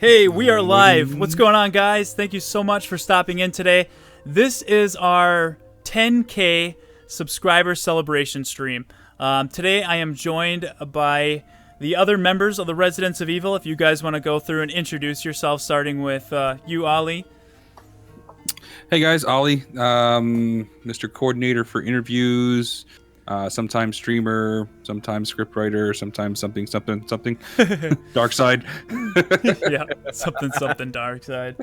Hey, we are live. What's going on, guys? Thank you so much for stopping in today. This is our 10K subscriber celebration stream. Today I am joined by the other members of the Residents of Evil. If you guys want to go through and introduce yourself, starting with you, Ollie. Hey guys, Ollie, Mr. Coordinator for interviews, sometimes streamer, sometimes scriptwriter, sometimes something. Dark side. Yeah, something dark side.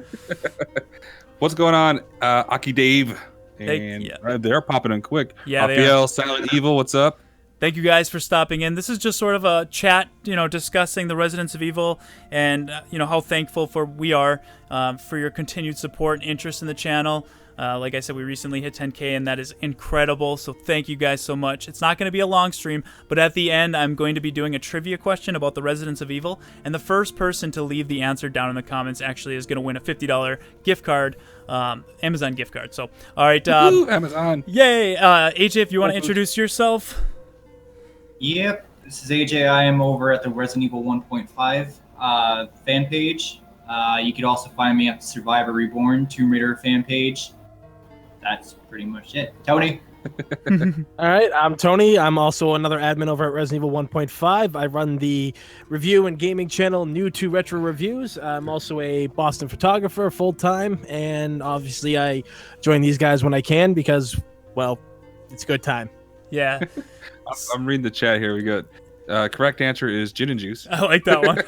What's going on, Aki Dave? And yeah. they're popping in quick. Yeah, Raphael, Silent Evil, what's up? Thank you guys for stopping in. This is just sort of a chat, discussing the Residents of Evil and, how thankful we are for your continued support and interest in the channel. Like I said, we recently hit 10K, and that is incredible. So thank you guys so much. It's not going to be a long stream, but at the end, I'm going to be doing a trivia question about the Residents of Evil. And the first person to leave the answer down in the comments actually is going to win a $50 gift card, Amazon gift card. So, all right. Woo, Amazon. Yay. AJ, if you want to introduce yourself. Yep, this is AJ. I am over at the Resident Evil 1.5 fan page. You could also find me at the Survivor Reborn Tomb Raider fan page. That's pretty much it. Tony? All right, I'm Tony. I'm also another admin over at Resident Evil 1.5. I run the review and gaming channel New to Retro Reviews. I'm also a Boston photographer full-time, and obviously I join these guys when I can because, well, it's a good time. Yeah. I'm reading the chat here. We got correct answer is gin and juice. I like that one.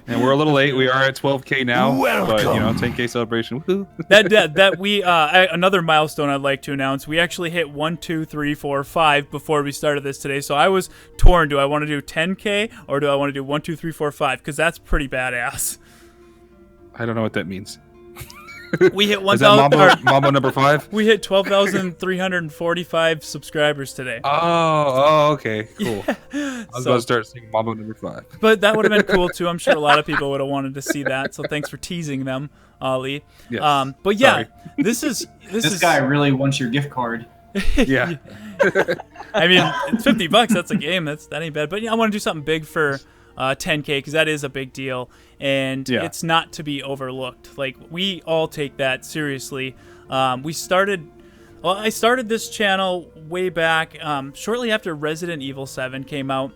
And we're a little late. We are at 12K now. Welcome. But 10K celebration. Woohoo. that we another milestone I'd like to announce. We actually hit 1, 2, 3, 4, 5 before we started this today. So I was torn. Do I want to do 10K or do I want to do 1, 2, 3, 4, 5? Because that's pretty badass. I don't know what that means. We hit 1,000. Mambo number 5. We hit 12,345 subscribers today. Oh, okay, cool. Yeah. I was about to start saying Mambo number 5. But that would have been cool too. I'm sure a lot of people would have wanted to see that. So thanks for teasing them, Ollie. Yes. But yeah, Sorry. this guy really wants your gift card. Yeah. I mean, it's $50. That's a game. That ain't bad. But I want to do something big for 10K because that is a big deal, and it's not to be overlooked. Like, we all take that seriously. I started this channel way back shortly after Resident Evil 7 came out.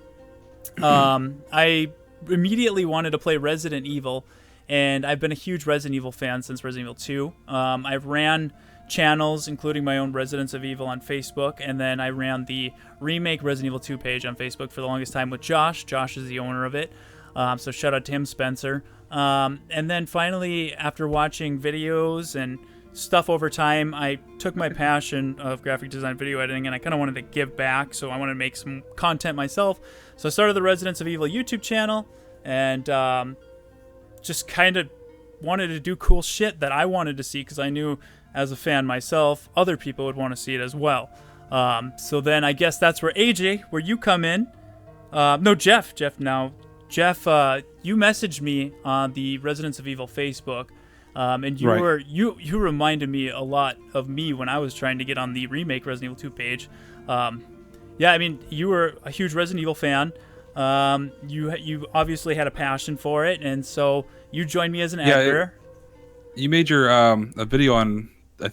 I immediately wanted to play Resident Evil, and I've been a huge Resident Evil fan since Resident Evil 2. I've ran channels, including my own Residents of Evil on Facebook, and then I ran the Remake Resident Evil 2 page on Facebook for the longest time with Josh. Josh is the owner of it, so shout out to him, Spencer. And then finally, after watching videos and stuff over time, I took my passion of graphic design, video editing, and I kind of wanted to give back, so I wanted to make some content myself. So I started the Residents of Evil YouTube channel, and just kind of wanted to do cool shit that I wanted to see, because I knew as a fan myself, other people would want to see it as well. So then I guess that's where AJ, where you come in. No, Jeff, you messaged me on the Residents of Evil Facebook, and you reminded me a lot of me when I was trying to get on the Remake Resident Evil 2 page. Yeah, I mean, you were a huge Resident Evil fan. You obviously had a passion for it, and so you joined me as an editor. You made your a video on, I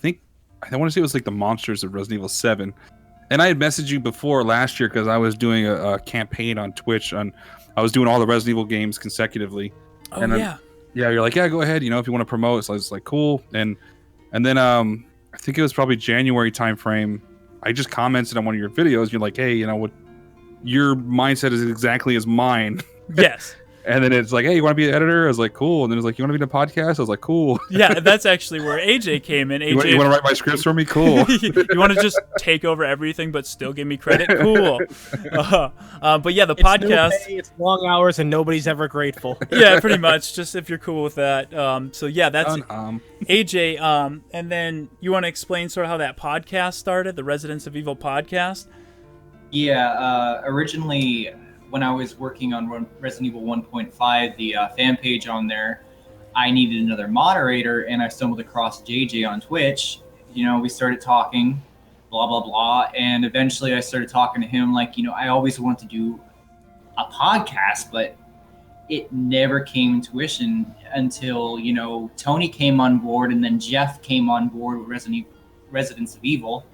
want to say it was like the monsters of Resident Evil 7, and I had messaged you before last year because I was doing a campaign on Twitch. I was doing all the Resident Evil games consecutively. Oh, and yeah. You're like, yeah, go ahead. If you want to promote. So I was like, cool. And then I think it was probably January time frame. I just commented on one of your videos. You're like, hey, what your mindset is exactly as mine. Yes. And then it's like, hey, you want to be an editor? I was like, cool. And then it's like, you want to be in a podcast? I was like, cool. Yeah, that's actually where AJ came in. AJ, you want to write my scripts for me? Cool. You want to just take over everything but still give me credit? Cool. But yeah, the podcast. No pay, it's long hours and nobody's ever grateful. Yeah, pretty much. Just if you're cool with that. So yeah, that's AJ. And then you want to explain sort of how that podcast started, the Residents of Evil podcast? Yeah, originally, when I was working on Resident Evil 1.5, the fan page on there, I needed another moderator, and I stumbled across JJ on Twitch. We started talking, blah, blah, blah, and eventually I started talking to him like, I always wanted to do a podcast, but it never came to fruition until, you know, Tony came on board and then Jeff came on board with Residents of Evil.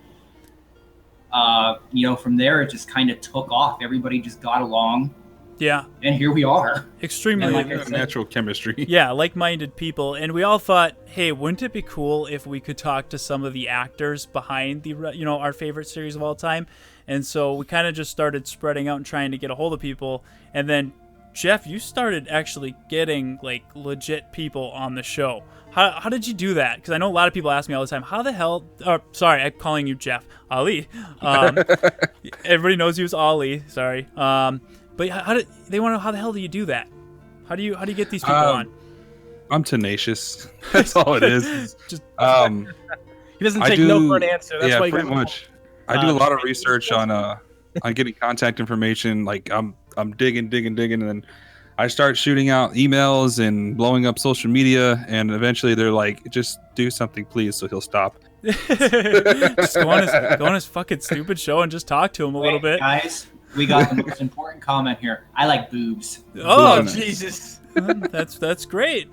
You know, from there it just kind of took off. Everybody just got along. Yeah. And here we are. Extremely natural chemistry. Yeah, like-minded people. And we all thought, hey, wouldn't it be cool if we could talk to some of the actors behind the, you know, our favorite series of all time? And so we kind of just started spreading out and trying to get a hold of people. And then, Jeff, you started actually getting, like, legit people on the show. How did you do that? Because I know a lot of people ask me all the time, how the hell... sorry, I'm calling you Jeff. Ali. Everybody knows you as Ali. Sorry. But they want to know, how the hell do you do that? How do you get these people on? I'm tenacious. That's all it is. He doesn't take no for an answer. That's why pretty much. I do a lot of research on getting contact information. Like I'm digging, and then I start shooting out emails and blowing up social media, and eventually they're like, "Just do something, please," so he'll stop. Just go on his fucking stupid show and just talk to him a little bit, guys. We got the most important comment here. I like boobs. Oh, Jesus. That's great.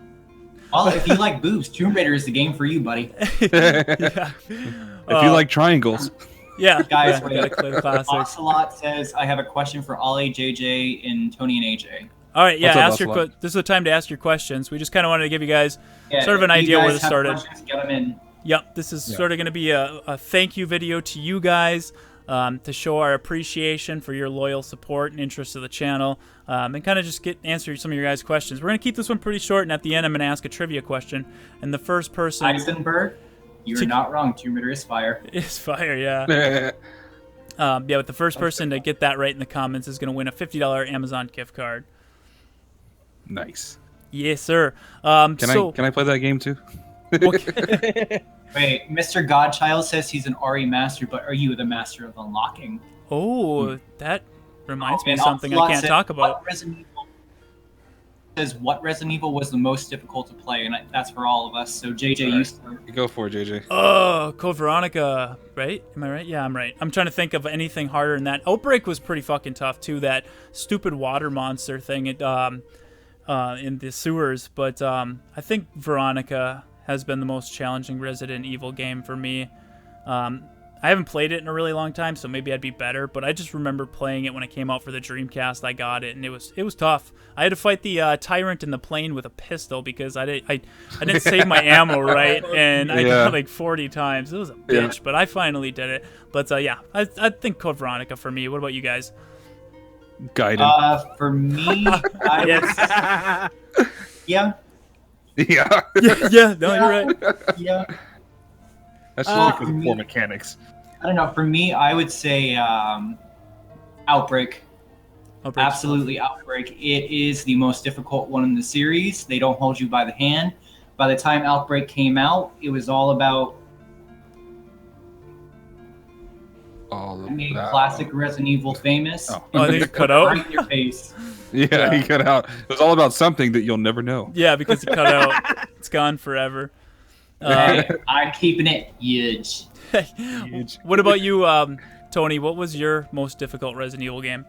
Well, if you like boobs, Tomb Raider is the game for you, buddy. Yeah. If you like triangles. Yeah. Guys, Ocelot says, I have a question for Ollie, JJ, and Tony and AJ. All right, yeah, this is the time to ask your questions. We just kind of wanted to give you guys sort of an idea where this started. Get them in. Yep, this is sort of going to be a thank you video to you guys. To show our appreciation for your loyal support and interest of the channel, and kind of just answer some of your guys' questions. We're going to keep this one pretty short, and at the end, I'm going to ask a trivia question. And the first person... Eisenberg, you're not wrong. Tomb Raider is fire. It's fire, yeah. But the first person to get that right in the comments is going to win a $50 Amazon gift card. Nice. Yes, sir. Can I play that game too? Wait, Mr. Godchild says he's an RE master, but are you the master of unlocking? Oh, that reminds me of something I can't talk about. What Resident Evil was the most difficult to play, and that's for all of us. So JJ, you start. Go for it, JJ. Oh, Code Veronica, right? Am I right? Yeah, I'm right. I'm trying to think of anything harder than that. Outbreak was pretty fucking tough too. That stupid water monster thing in the sewers, but I think Veronica has been the most challenging Resident Evil game for me. I haven't played it in a really long time, so maybe I'd be better, but I just remember playing it when it came out for the Dreamcast. I got it, and it was tough. I had to fight the tyrant in the plane with a pistol because I didn't save my ammo right, and I died like 40 times. It was a bitch, but I finally did it. But I think Code Veronica for me. What about you guys? Gaiden. For me, Yeah. Yeah, no, you're right. Yeah. That's just because of poor mechanics. I don't know. For me, I would say Outbreak. Absolutely Outbreak. It is the most difficult one in the series. They don't hold you by the hand. By the time Outbreak came out, it was all about classic Resident Evil famous. Oh, I think it cut out. Right in your face. Yeah, he cut out. It was all about something that you'll never know. Yeah, because he cut out. It's gone forever. I'm keeping it huge. What about you, Tony? What was your most difficult Resident Evil game?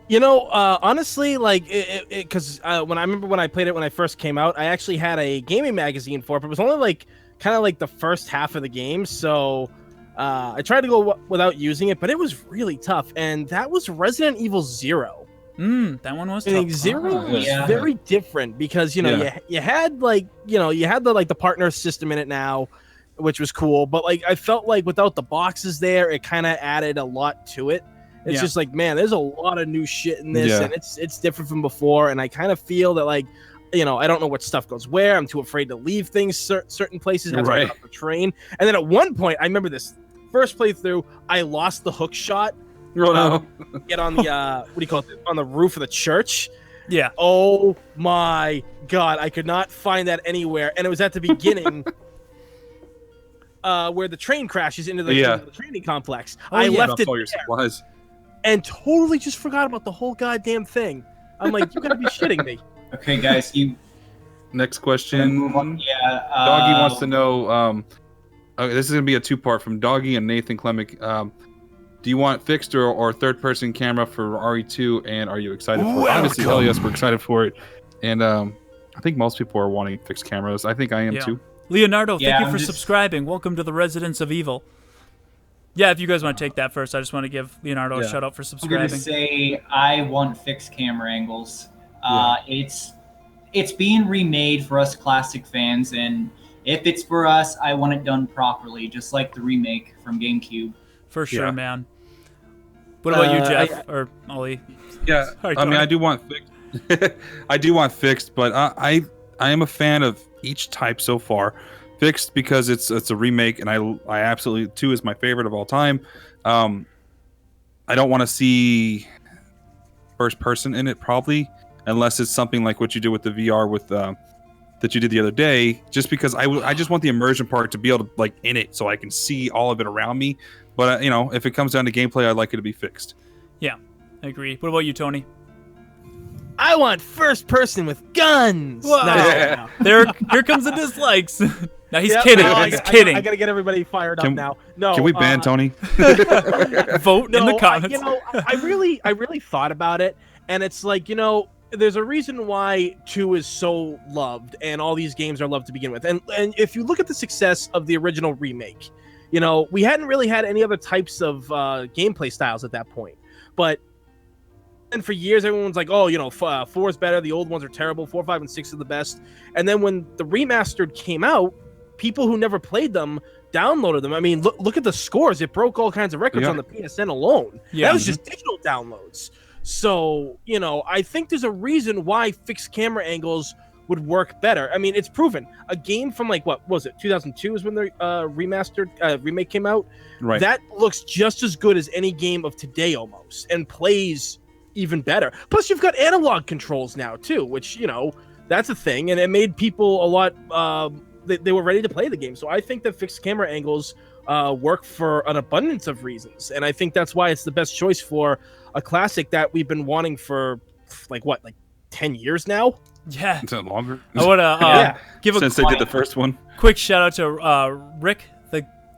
You know, honestly, like, because when I played it when I first came out, I actually had a gaming magazine for it, but it was only like kind of like the first half of the game, so I tried to go without using it, but it was really tough, and that was Resident Evil 0. That one was tough. Zero was very different because you had the partner system in it now, which was cool. But like I felt like without the boxes there, it kind of added a lot to it. It's just like, man, there's a lot of new shit in this, and it's different from before. And I kind of feel that like, I don't know what stuff goes where. I'm too afraid to leave things certain places. I have to get off the train. And then at one point, I remember this first playthrough, I lost the hook shot. Get on the on the roof of the church. Yeah. Oh my god, I could not find that anywhere, and it was at the beginning, where the train crashes into the training complex. I left it there, and totally just forgot about the whole goddamn thing. I'm like, you gotta be shitting me. Okay, guys, Next question. Yeah. Doggy wants to know. This is gonna be a two-part from Doggy and Nathan Clemick. Do you want fixed or third-person camera for RE2? And are you excited for it? Obviously, hell yes, we're excited for it. And I think most people are wanting fixed cameras. I think I am too. Leonardo, thank you for subscribing. Welcome to the Residents of Evil. Yeah, if you guys want to take that first, I just want to give Leonardo a shout out for subscribing. I'm going to say I want fixed camera angles. It's being remade for us classic fans, and if it's for us, I want it done properly, just like the remake from GameCube. For sure, man. What about you, Jeff or Ollie? Yeah, I mean, I do want fixed. I do want fixed, but I am a fan of each type so far. Fixed because it's a remake, and I absolutely 2 is my favorite of all time. I don't want to see first person in it probably, unless it's something like what you did with the VR with that you did the other day. Just because I just want the immersion part to be able to like in it, so I can see all of it around me. But you know, if it comes down to gameplay, I'd like it to be fixed. Yeah, I agree. What about you, Tony? I want first person with guns. Wow. No. Here comes the dislikes. No, he's kidding. He's kidding. I gotta get everybody fired up now. No, can we ban Tony? Vote in the comments. I really thought about it, and it's like, there's a reason why 2 is so loved, and all these games are loved to begin with. And if you look at the success of the original remake, we hadn't really had any other types of gameplay styles at that point, but. And for years, everyone's like, 4 is better. The old ones are terrible. 4, 5, and 6 are the best. And then when the remastered came out, people who never played them downloaded them. I mean, look at the scores. It broke all kinds of records on the PSN alone. Yeah. That was just digital downloads. So, I think there's a reason why fixed camera angles would work better. I mean, it's proven. A game from what was it? 2002 is when the remake came out. Right. That looks just as good as any game of today almost, and plays even better. Plus, you've got analog controls now too, which that's a thing, and it made people a lot. They were ready to play the game. So I think that fixed camera angles work for an abundance of reasons, and I think that's why it's the best choice for a classic that we've been wanting for like 10 years now. Yeah, is that longer? I want to give since they did the first one. Quick shout out to Rick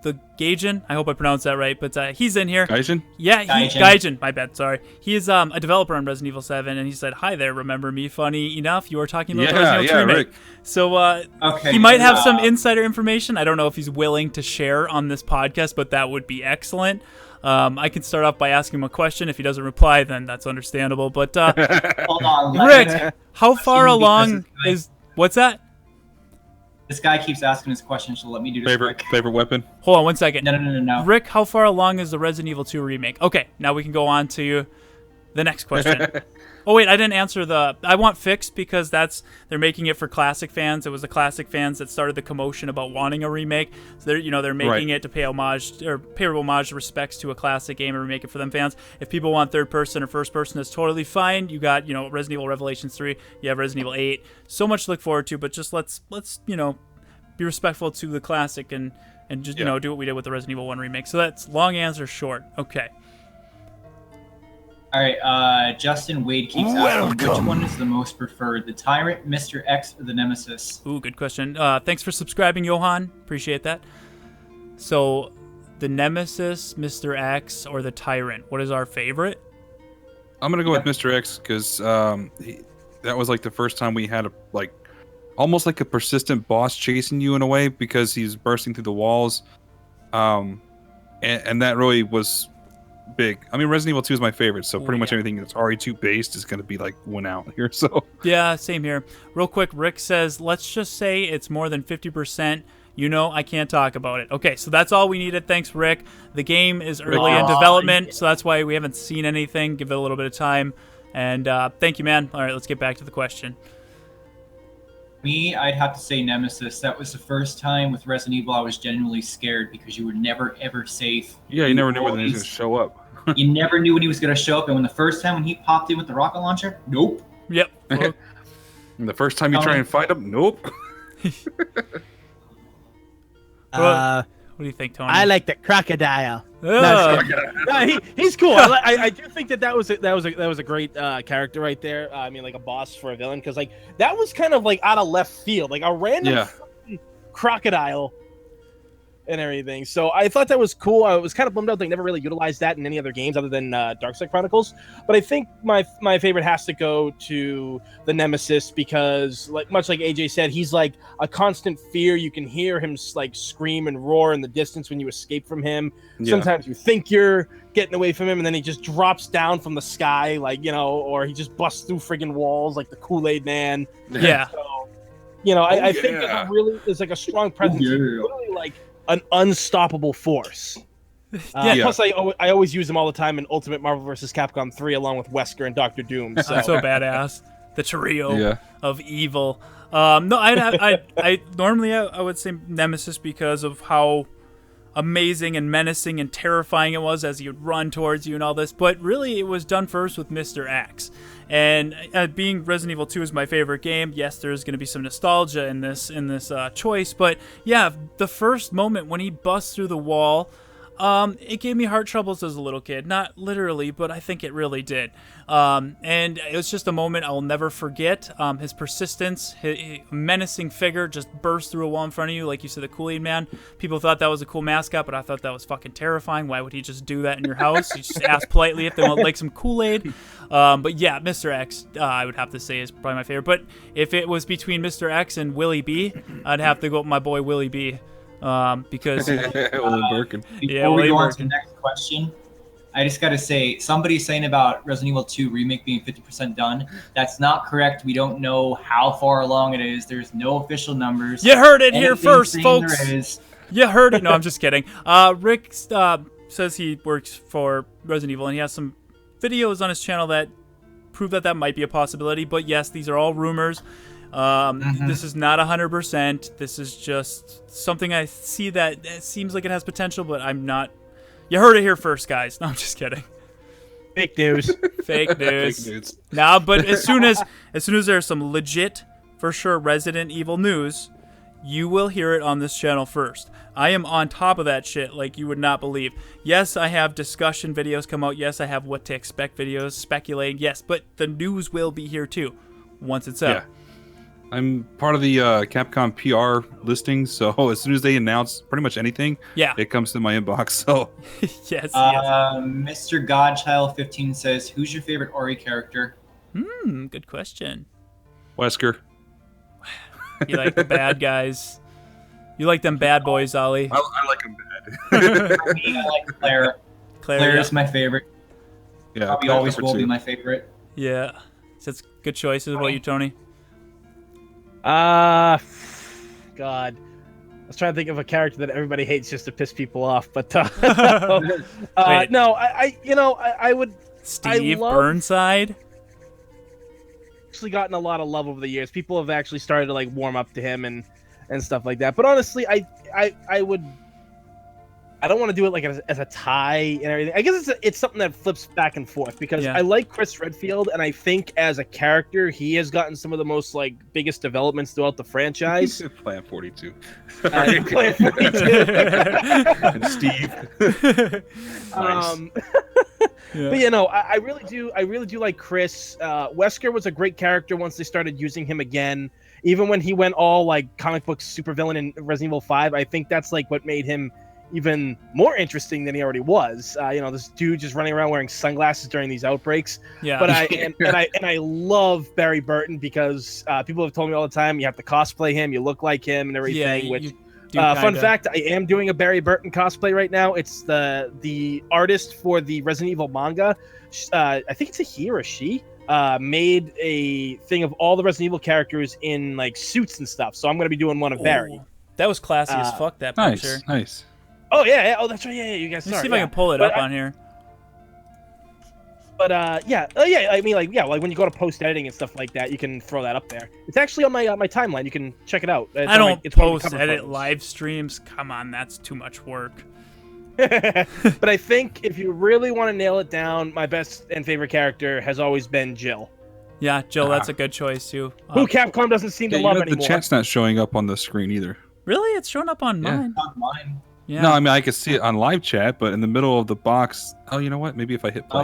the Gaijin. I hope I pronounced that right, but he's in here. Gaijin? Yeah, Gaijin. My bad. Sorry. He is a developer on Resident Evil 7, and he said, "Hi there. Remember me? Funny enough, you were talking about Resident Evil 2 remake." Rick. So he might have some insider information. I don't know if he's willing to share on this podcast, but that would be excellent. I can start off by asking him a question. If he doesn't reply, then that's understandable. But hold on, Rick, how far along is what's that? This guy keeps asking his questions, so let me do this. Favorite weapon? Hold on 1 second. No. Rick, how far along is the Resident Evil 2 remake? Okay, now we can go on to the next question. Oh wait, I didn't answer I want fixed because they're making it for classic fans. It was the classic fans that started the commotion about wanting a remake. So they're making it to pay homage, respects to a classic game and remake it for them fans. If people want third person or first person, that's totally fine. You got Resident Evil Revelations 3. You have Resident Evil 8. So much to look forward to, but just let's be respectful to the classic and just do what we did with the Resident Evil 1 remake. So that's long answer short. Okay. All right, Justin Wade keeps asking, which one is the most preferred, the Tyrant, Mr. X, or the Nemesis? Ooh, good question. Thanks for subscribing, Johan. Appreciate that. So, the Nemesis, Mr. X, or the Tyrant? What is our favorite? I'm gonna go with Mr. X because that was like the first time we had almost like a persistent boss chasing you in a way because he's bursting through the walls, and that really was big. I mean, Resident Evil 2 is my favorite, so pretty much everything that's RE2 based is going to be win out here. So yeah, same here. Real quick, Rick says, let's just say it's more than 50%. I can't talk about it. Okay, so that's all we needed. Thanks, Rick. The game is early in development, so that's why we haven't seen anything. Give it a little bit of time. And thank you, man. All right, let's get back to the question. Me, I'd have to say Nemesis. That was the first time with Resident Evil I was genuinely scared because you were never, ever safe. Yeah, you never knew when he was going to show up. You never knew when he was going to show up. And the first time when he popped in with the rocket launcher, nope. Yep. And the first time you try and fight him, nope. What do you think, Tony? I like the crocodile. No, he's cool. I do think that was a great character right there. I mean, like a boss for a villain, because that was kind of out of left field, a random crocodile. and everything. So I thought that was cool. I was kind of bummed out they never really utilized that in any other games other than Darkside Chronicles. But I think my favorite has to go to the Nemesis because, much like AJ said, he's like a constant fear. You can hear him like scream and roar in the distance when you escape from him. Yeah. Sometimes you think you're getting away from him, and then he just drops down from the sky, or he just busts through friggin' walls like the Kool-Aid Man. Yeah. So, I think there's like a strong presence. He's literally like an unstoppable force. Plus, I always use him all the time in Ultimate Marvel vs. Capcom 3 along with Wesker and Dr. Doom. So, so badass. The trio of evil. No, I normally I would say Nemesis because of how amazing and menacing and terrifying it was as he would run towards you and all this. But really, it was done first with Mr. X. And being Resident Evil 2 is my favorite game, yes, there's going to be some nostalgia in this choice. But yeah, the first moment when he busts through the wall, it gave me heart troubles as a little kid. Not literally, but I think it really did. And it was just a moment I'll never forget. His persistence, his menacing figure just burst through a wall in front of you, like you said, the Kool-Aid Man. People thought that was a cool mascot, but I thought that was fucking terrifying. Why would he just do that in your house? You just ask politely if they want like some Kool-Aid. But yeah, Mr. X, I would have to say is probably my favorite. But if it was between Mr. X and Willie B, I'd have to go with my boy Willie B. Because before we go on to the next question, I just got to say, somebody's saying about Resident Evil 2 Remake being 50% done. That's not correct. We don't know how far along it is. There's no official numbers. You heard it here first, folks. You heard it. No, I'm just kidding. Rick says he works for Resident Evil, and he has some videos on his channel that prove that might be a possibility. But yes, these are all rumors. This is not 100%. This is just something I see that it seems like it has potential, but I'm not. You heard it here first, guys. No, I'm just kidding. Fake news. Fake news. Fake news. Nah, but as soon as there's some legit, for sure, Resident Evil news, you will hear it on this channel first. I am on top of that shit like you would not believe. Yes, I have discussion videos come out. Yes, I have what to expect videos, speculating. Yes, but the news will be here too once it's out. Yeah. I'm part of the Capcom PR listings, so as soon as they announce pretty much anything, it comes to my inbox. So yes. Mr. Godchild 15 says, "Who's your favorite ROE character?" Good question. Wesker. You like the bad guys. You like them bad boys, Ollie. I like them bad. For me, I like Claire. Claire is my favorite. Yeah, probably always will be my favorite. Yeah, so that's good choices. What about you, Tony? God, I was trying to think of a character that everybody hates just to piss people off, but no, I would. Steve Burnside. Actually, gotten a lot of love over the years. People have actually started to like warm up to him and stuff like that. But honestly, I would. I don't want to do it like as a tie and everything. I guess it's something that flips back and forth because I like Chris Redfield, and I think as a character, he has gotten some of the most like biggest developments throughout the franchise. Plant 42. Plant 42. And Steve. Nice. But I really do like Chris. Wesker was a great character once they started using him again. Even when he went all like comic book supervillain in Resident Evil 5, I think that's like what made him even more interesting than he already was. This dude just running around wearing sunglasses during these outbreaks. Yeah. But I love Barry Burton because people have told me all the time you have to cosplay him, you look like him and everything. Yeah, which fun fact, I am doing a Barry Burton cosplay right now. It's the artist for the Resident Evil manga. I think it's a he or a she. Made a thing of all the Resident Evil characters in like suits and stuff. So I'm gonna be doing one of Barry. That was classy as fuck. That picture. Nice. Oh yeah. Oh, that's right. Yeah. You guys. Let's see if I can pull it up on here. But yeah. Oh yeah. I mean, like when you go to post editing and stuff like that, you can throw that up there. It's actually on my timeline. You can check it out. I don't post edit live streams. Come on, that's too much work. But I think if you really want to nail it down, my best and favorite character has always been Jill. Yeah, Jill. That's a good choice too. Who Capcom doesn't seem to love anymore. The chat's not showing up on the screen either. Really? It's showing up on mine. On mine. Yeah. No, I mean I can see it on live chat, but in the middle of the box. Oh, you know what? Maybe if I hit play.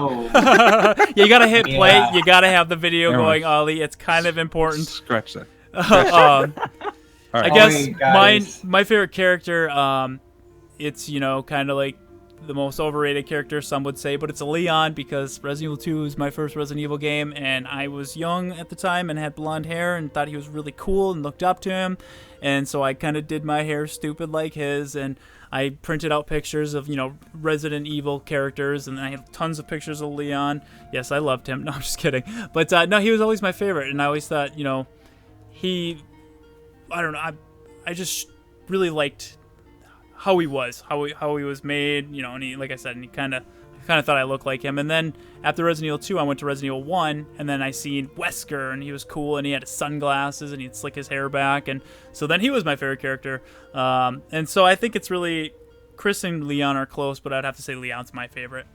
You gotta hit play. You gotta have the video going, Ollie. It's kind of important. Scratch that. I guess my favorite character. it's, you know, kind of like the most overrated character, some would say, but it's a Leon because Resident Evil 2 is my first Resident Evil game, and I was young at the time and had blonde hair and thought he was really cool and looked up to him, and so I kind of did my hair stupid like his, and I printed out pictures of, you know, Resident Evil characters, and I have tons of pictures of Leon. Yes, I loved him. No, I'm just kidding. But no, he was always my favorite, and I always thought, you know, I don't know, I just really liked how he was made, you know, and he, like I said, and he kind of thought I looked like him. And then after Resident Evil 2, I went to Resident Evil 1, and then I seen Wesker, and he was cool, and he had his sunglasses, and he'd slick his hair back, and so then he was my favorite character. And so I think it's really, Chris and Leon are close, but I'd have to say Leon's my favorite.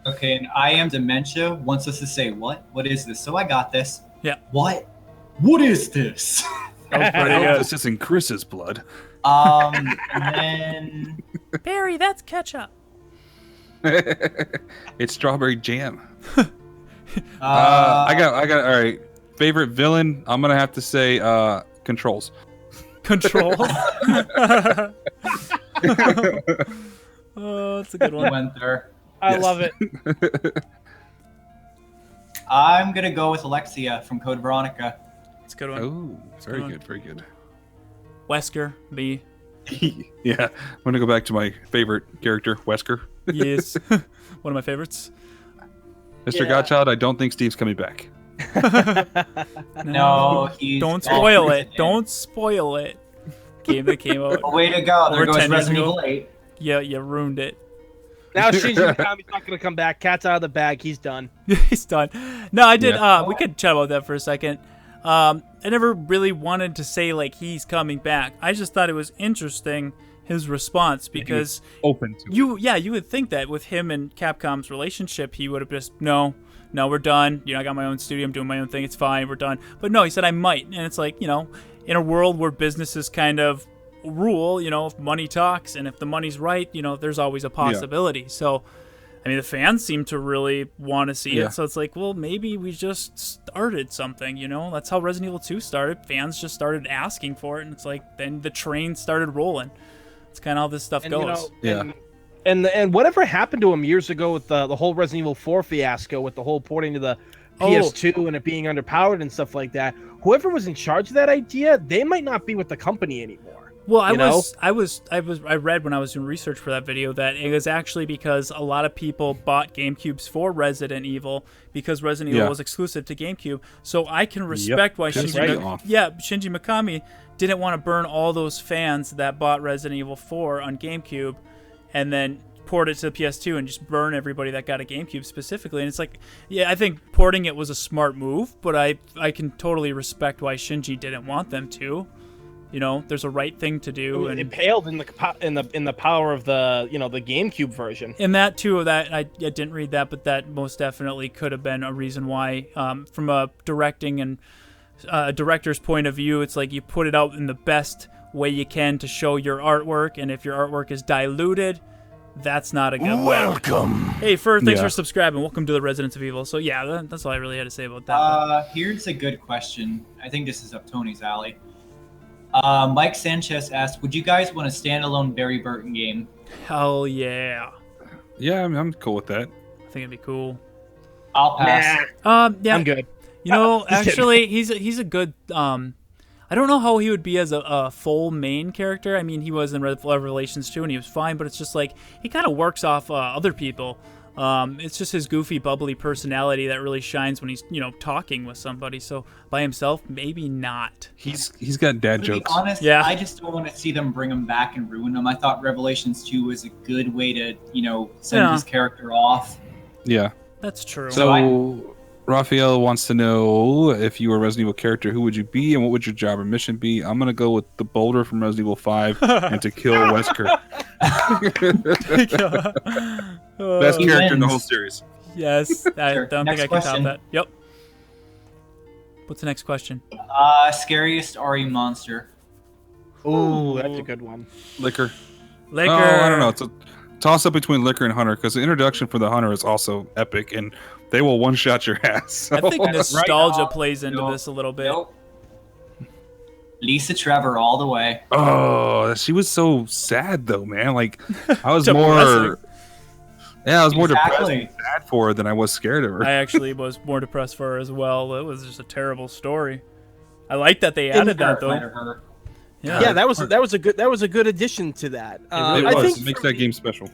Okay, and I Am Dementia wants us to say, what is this? So I got this. Yeah. What is this? That was pretty I hope good. this isn't Chris's blood. And then Barry, that's ketchup. It's strawberry jam. uh, I got. All right. Favorite villain? I'm gonna have to say Controls. Control. Oh, that's a good one. went there. I love it. I'm gonna go with Alexia from Code Veronica. It's a good one. Oh, very Good one. good. Very good. Wesker, me. Yeah, I'm gonna go back to my favorite character, Wesker. Yes. One of my favorites. Mr. Yeah. Godchild, I don't think Steve's coming back. No, he's Don't spoil it. Yeah. Don't spoil it. Game that came out. Way to go! There Over goes 10 years Resident ago. Evil 8. Yeah, you ruined it. Now Shinji Mikami's not going to come back. Cat's out of the bag. He's done. He's done. No, I did. Yeah. We could chat about that for a second. I never really wanted to say like he's coming back. I just thought it was interesting his response because Open to it. you would think that with him and Capcom's relationship, he would have just no, we're done. You know, I got my own studio. I'm doing my own thing. It's fine. We're done. But no, he said I might, and it's like, you know, in a world where businesses kind of rule, you know, if money talks, and if the money's right, you know, there's always a possibility. So, I mean, the fans seem to really want to see Yeah. it. So it's like, well, maybe we just started something, you know? That's how Resident Evil 2 started. Fans just started asking for it, and it's like, then the train started rolling. It's kind of how this stuff goes. You know, and whatever happened to him years ago with the whole Resident Evil 4 fiasco with the whole porting to the PS2 and it being underpowered and stuff like that, whoever was in charge of that idea, they might not be with the company anymore. Well, I read when I was doing research for that video that it was actually because a lot of people bought GameCubes for Resident Evil because Resident Evil was exclusive to GameCube. So I can respect why That's Shinji right. Shinji Mikami didn't want to burn all those fans that bought Resident Evil 4 on GameCube and then port it to the PS2 and just burn everybody that got a GameCube specifically. And it's like, yeah, I think porting it was a smart move, but I can totally respect why Shinji didn't want them to. You know, there's a right thing to do, and it paled in the power of the the GameCube version. And that too, I didn't read that, but that most definitely could have been a reason why, from a directing and director's point of view, it's like you put it out in the best way you can to show your artwork, and if your artwork is diluted, that's not a good Welcome. Hey, thanks for subscribing. Welcome to the Residents of Evil. So yeah, that's all I really had to say about that. Here's a good question. I think this is up Tony's alley. Mike Sanchez asked, would you guys want a standalone Barry Burton game? Hell yeah. Yeah, I'm cool with that. I think it'd be cool. I'll pass. Yeah. I'm good. You know, Just actually, he's a good. I don't know how he would be as a full main character. I mean, he was in Revelations 2, and he was fine, but it's just like he kind of works off other people. It's just his goofy, bubbly personality that really shines when he's talking with somebody. So by himself, maybe not. He's got dad To jokes. be honest, Yeah. I just don't want to see them bring him back and ruin him. I thought Revelations 2 was a good way to, send his character off. Yeah. That's true. So Raphael wants to know, if you were a Resident Evil character, who would you be and what would your job or mission be? I'm going to go with the Boulder from Resident Evil 5 and to kill Wesker. Best He character in the wins. whole series. Yes, I Sure. don't Next think I can top question. that. Yep. What's the next question? Scariest RE monster. Ooh, that's a good one. Liquor. Liquor. Oh, I don't know. It's a toss up between Liquor and Hunter because the introduction for the Hunter is also epic and they will one-shot your ass. So. I think nostalgia Right. plays into Nope. this a little bit. Nope. Lisa Trevor all the way. Oh, she was so sad though, man. Like I was Depressing. I was more depressed Exactly. and sad for her than I was scared of her. I actually was more depressed for her as well. It was just a terrible story. I like that they added that though. Her. Yeah, that was a good addition to that. It I was. think It makes for that me- game special.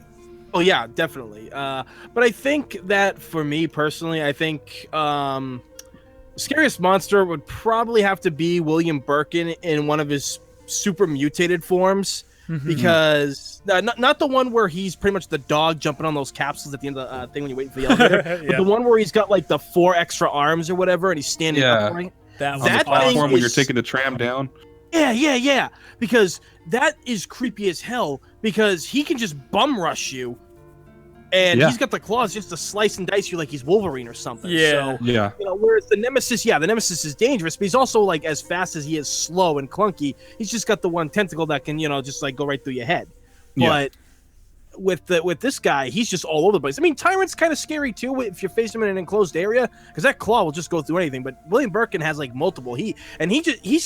Oh yeah, definitely. But I think that for me personally, I think scariest monster would probably have to be William Birkin in one of his super mutated forms, because not the one where he's pretty much the dog jumping on those capsules at the end of the thing when you're waiting for the elevator, but the one where he's got like the 4 extra arms or whatever, and he's standing upright. That On was the That platform thing when you're is- taking the tram down. Yeah. Because that is creepy as hell. Because he can just bum rush you, and he's got the claws just to slice and dice you like he's Wolverine or something. Yeah. So, Yeah. whereas the Nemesis, the Nemesis is dangerous, but he's also like as fast as he is slow and clunky. He's just got the one tentacle that can, just like go right through your head. Yeah. But with this guy, he's just all over the place. I mean, Tyrant's kind of scary too if you face him in an enclosed area, because that claw will just go through anything. But William Birkin has like multiple. He's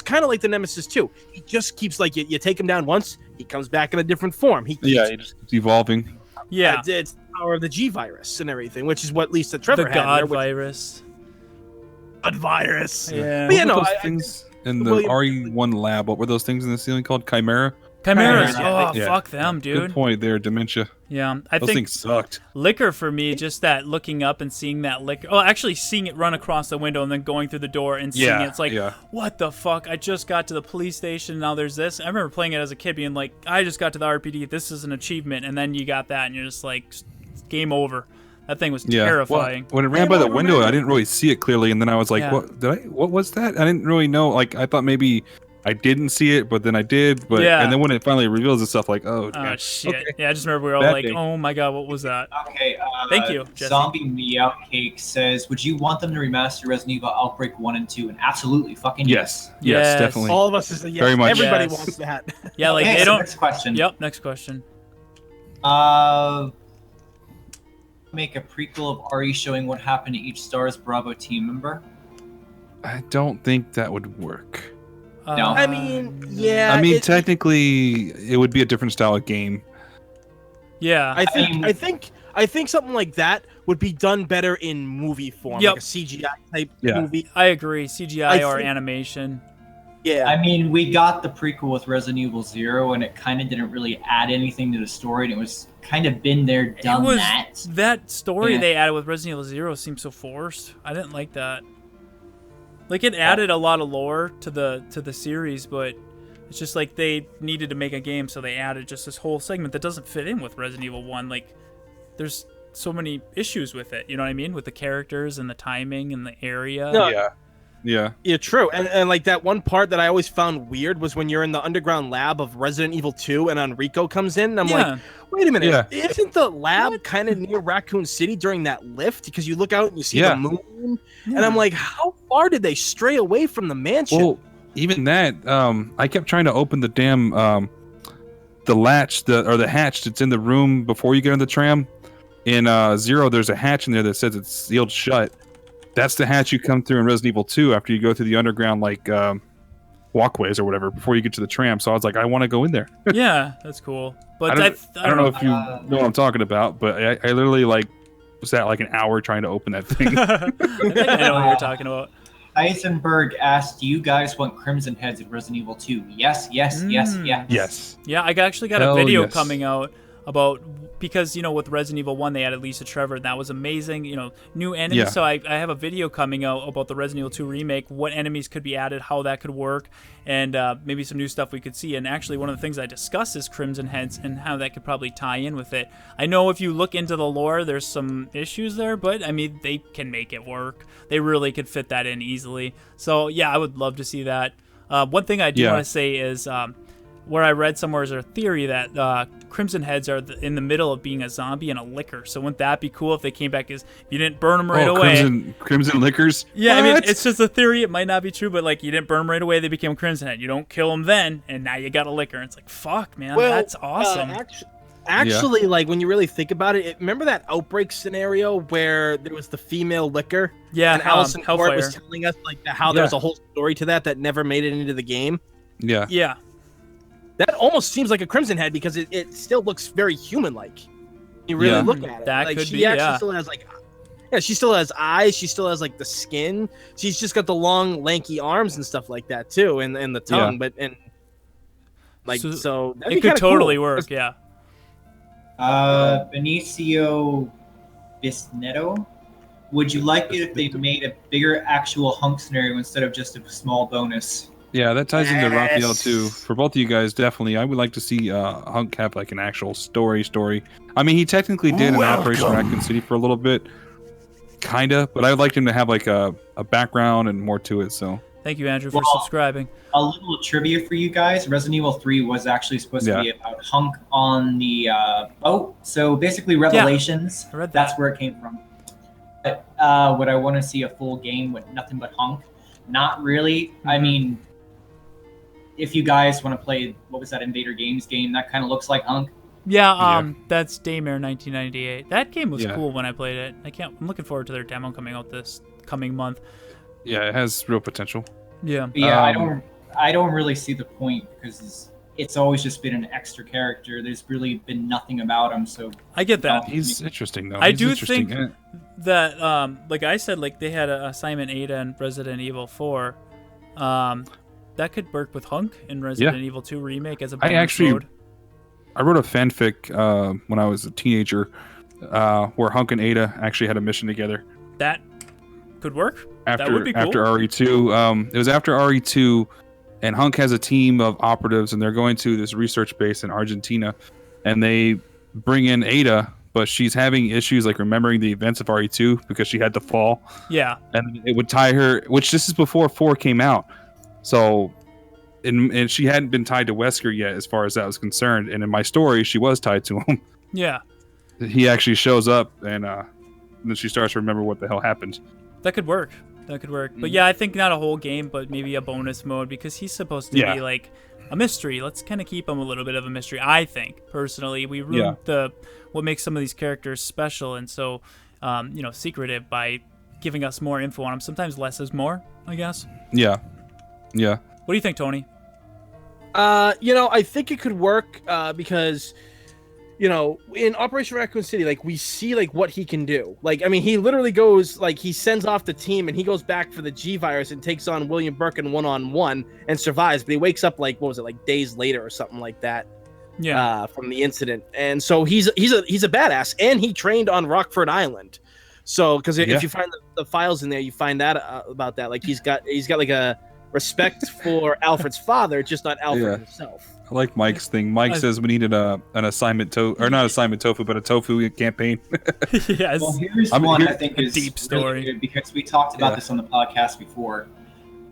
kind of like the Nemesis too. He just keeps like you take him down once, he comes back in a different form. He just keeps evolving. Yeah. it's the power of the G virus and everything, which is what Lisa Trevor The had. God there, which- virus. God virus. Yeah. But yeah, What no, were those I things in the William- RE1 lab? What were those things in the ceiling called? Chimera? Chimeras. Yeah. Oh, fuck them, Good dude. point there, dementia. Yeah. I Those think things sucked. liquor for me, just that looking up and seeing that liquor. Oh, actually seeing it run across the window and then going through the door and seeing it. It's like, what the fuck? I just got to the police station. Now there's this. I remember playing it as a kid being like, I just got to the RPD. This is an achievement. And then you got that and you're just like, game over. That thing was terrifying. Well, when it ran by the window, I didn't really see it clearly, and then I was like, what was that? I didn't really know. Like, I thought maybe I didn't see it, but then I did. But and then when it finally reveals itself, like, oh shit. Okay. Yeah, I just remember we were all Bad like, day. oh my god, what was that? Okay. Thank you, Jesse. Zombie Meow Cake says, would you want them to remaster Resident Evil Outbreak 1 and 2? And absolutely, fucking Yes, Yes. definitely. all of us is a yes. Very much. Everybody Yes. wants that. Yeah, like Okay, they so don't. next question. Yep, next question. Make a prequel of RE showing what happened to each Stars Bravo team member. I don't think that would work. No. I mean, yeah. I mean, technically, it would be a different style of game. Yeah. I think something like that would be done better in movie form, Yep. like a CGI type Yeah. movie. I agree. CGI or think- animation. Yeah. I mean, we got the prequel with Resident Evil 0, and it kind of didn't really add anything to the story, and it was kind of been there, done that. Story Yeah. they added with Resident Evil 0 seemed so forced. I didn't like that. Like it added a lot of lore to the series, but it's just like they needed to make a game, so they added just this whole segment that doesn't fit in with Resident Evil 1. Like there's so many issues with it, you know what I mean? With the characters and the timing and the area. No. Yeah. Yeah, true. And like that one part that I always found weird was when you're in the underground lab of Resident Evil 2 and Enrico comes in. And I'm like, wait a minute. Yeah. Isn't the lab kind of near Raccoon City during that lift? Because you look out and you see the moon. And I'm like, how far did they stray away from the mansion? Well, even that, I kept trying to open the damn the latch, the hatch that's in the room before you get on the tram. In 0, there's a hatch in there that says it's sealed shut. That's the hatch you come through in Resident Evil 2 after you go through the underground walkways or whatever before you get to the tram. So I was like, I want to go in there. Yeah, that's cool. But I don't know if you know what I'm talking about, but I literally sat like an hour trying to open that thing. I think I know what you're talking about. Eisenberg asked, do you guys want Crimson Heads in Resident Evil 2? Yes. Yes. Yeah, I actually got Hell a video yes. coming out about, because with Resident Evil 1 they added Lisa Trevor and that was amazing, new enemies. Yeah. So I have a video coming out about the Resident Evil 2 remake, what enemies could be added, how that could work, and maybe some new stuff we could see. And actually one of the things I discuss is Crimson Heads and how that could probably tie in with it. I know if you look into the lore there's some issues there, but I mean they can make it work. They really could fit that in easily. So yeah, I would love to see that. One thing I do want to say is where I read somewhere is a theory that Crimson Heads are in the middle of being a zombie and a liquor. So wouldn't that be cool if they came back as you didn't burn them right away? Crimson liquors? Yeah, What? I mean, it's just a theory. It might not be true, but like you didn't burn them right away, they became a Crimson Head. You don't kill them then, and now you got a liquor. And it's like, fuck, man, that's awesome. Actually, like when you really think about it, remember that Outbreak scenario where there was the female liquor? Yeah, and Allison Court Hellfire. was telling us like how there was a whole story to that never made it into the game. Yeah. Yeah. That almost seems like a Crimson Head because it still looks very human-like. You really look at it. That like could she be, actually still has like, yeah, she still has eyes. She still has like the skin. She's just got the long, lanky arms and stuff like that too, and the tongue. But so it could totally work. Yeah. Benicio Bisnetto. Would you like it if they made a bigger actual Hunk scenario instead of just a small bonus? Yeah, that ties into Raphael too. For both of you guys, definitely, I would like to see Hunk have like an actual story. I mean, he technically did in Operation Raccoon City for a little bit, kinda, but I'd like him to have like a background and more to it. So thank you, Andrew, for subscribing. A little trivia for you guys: Resident Evil 3 was actually supposed to be about Hunk on the boat. So basically, Revelations. I read that. That's where it came from. But would I want to see a full game with nothing but Hunk? Not really. I mean, if you guys want to play, what was that Invader Games game? That kind of looks like Hunk. Yeah, that's Daymare 1998. That game was cool when I played it. I'm looking forward to their demo coming out this coming month. Yeah, it has real potential. Yeah. But yeah, I don't really see the point because it's always just been an extra character. There's really been nothing about him, so I get that. He's interesting though. I do think that, like I said, like they had a Assignment Ada in Resident Evil 4. That could work with Hunk in Resident Evil 2 Remake as a bonus mode. I wrote a fanfic when I was a teenager where Hunk and Ada actually had a mission together. That could work. After, that would be cool. After RE2. It was after RE2, and Hunk has a team of operatives, and they're going to this research base in Argentina, and they bring in Ada, but she's having issues like remembering the events of RE2 because she had to fall. Yeah. And it would tie her, which this is before 4 came out. So, and she hadn't been tied to Wesker yet as far as that was concerned. And in my story, she was tied to him. Yeah. He actually shows up, and then she starts to remember what the hell happened. That could work. But yeah, I think not a whole game, but maybe a bonus mode because he's supposed to be like a mystery. Let's kind of keep him a little bit of a mystery. I think personally, we ruined what makes some of these characters special and so secretive by giving us more info on them. Sometimes less is more, I guess. Yeah. What do you think, Tony? I think it could work because, in Operation Raccoon City, like we see like what he can do. Like, I mean, he literally goes like he sends off the team and he goes back for the G virus and takes on William Birkin 1-on-1 and survives. But he wakes up like days later or something like that. Yeah. From the incident, and so he's a badass, and he trained on Rockford Island. So because if you find the files in there, you find that about that. Like he's got like a respect for Alfred's father, just not Alfred himself. I like Mike's thing. Mike says we needed an assignment or not assignment tofu, but a tofu campaign. Yes. Well, here's one I think is deep story really good because we talked about this on the podcast before.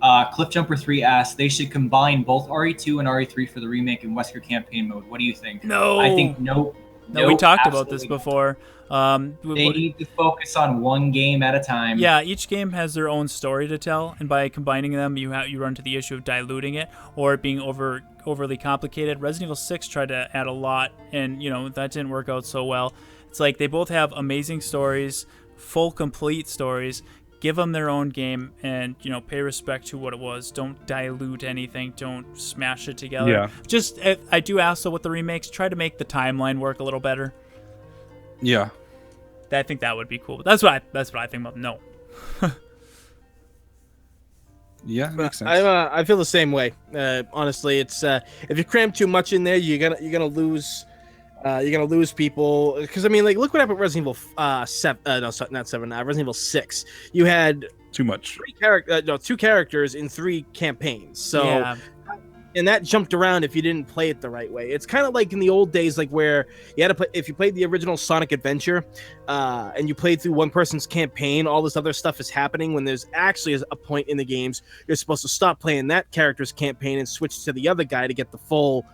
Cliffjumper 3 asked they should combine both RE2 and RE3 for the remake and Wesker campaign mode. What do you think? No. I think no. No, we talked about this before. They need to focus on one game at a time. Yeah, each game has their own story to tell, and by combining them, you run into the issue of diluting it or it being overly complicated. Resident Evil 6 tried to add a lot, and that didn't work out so well. It's like they both have amazing stories, full, complete stories. Give them their own game, and pay respect to what it was. Don't dilute anything. Don't smash it together. Yeah. Just I do ask though with the remakes, try to make the timeline work a little better. Yeah. I think that would be cool. But that's what I think about. No. Yeah, makes sense. I feel the same way. Honestly, it's if you cram too much in there, you're gonna lose. You're gonna lose people because I mean, like, look what happened with Resident Evil 7. No, not 7. Resident Evil 6. You had too much. 2 characters in 3 campaigns. So, and that jumped around if you didn't play it the right way. It's kind of like in the old days, like where you had to play. If you played the original Sonic Adventure, and you played through one person's campaign, all this other stuff is happening. When there's actually a point in the games, you're supposed to stop playing that character's campaign and switch to the other guy to get the full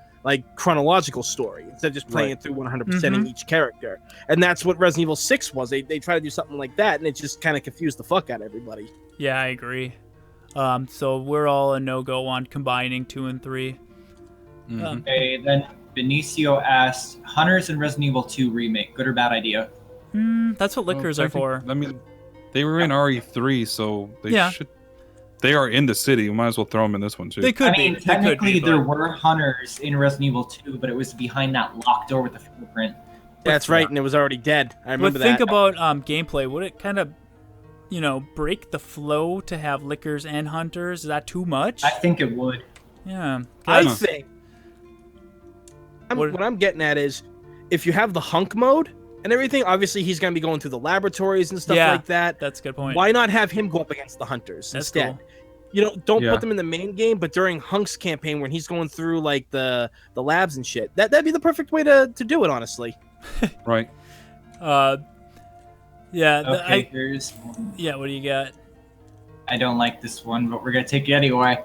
chronological story instead of just playing it through 100%ing each character. And that's what Resident Evil 6 was. They tried to do something like that, and it just kind of confused the fuck out of everybody. Yeah, I agree. So we're all a no-go on combining 2 and 3. Okay, then Benicio asked, Hunters and Resident Evil 2 remake, good or bad idea? That's what liquors are for. I mean, they were in RE3, so they should. they are in the city. We might as well throw them in this one too. They could be. Technically, but there were hunters in Resident Evil 2, but it was behind that locked door with the fingerprint. That's right, and it was already dead. I remember But think about gameplay. Would it kind of, break the flow to have lickers and hunters? Is that too much? I think it would. Yeah. I think. What I'm getting at is, if you have the Hunk mode and everything, obviously he's going to be going through the laboratories and stuff like that. That's a good point. Why not have him go up against the hunters instead? Cool. Don't put them in the main game, but during Hunk's campaign when he's going through like the labs and shit, that'd be the perfect way to do it, honestly. Right. Yeah. Okay, here's one. Yeah, what do you got? I don't like this one, but we're going to take it anyway.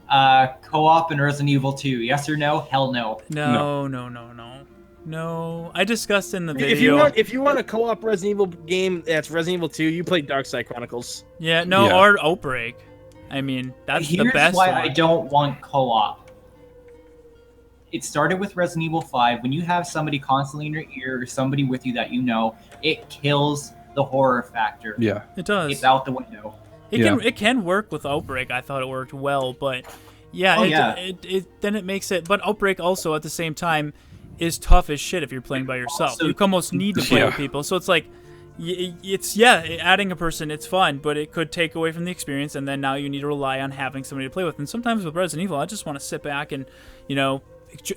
Co-op in Resident Evil 2, yes or no? Hell no. No. I discussed in the video. If you want a co-op Resident Evil game that's Resident Evil 2, you play Darkside Chronicles. Yeah, or Outbreak. I mean, that's the best Here's why one. I don't want co-op. It started with Resident Evil 5. When you have somebody constantly in your ear or somebody with you that it kills the horror factor. Yeah. It does. It's out the window. It can work with Outbreak. I thought it worked well, but then it makes it. But Outbreak also at the same time is tough as shit if you're playing by yourself. You almost need to play with people. So it's like, adding a person, it's fun, but it could take away from the experience, and then now you need to rely on having somebody to play with. And sometimes with Resident Evil, I just want to sit back and,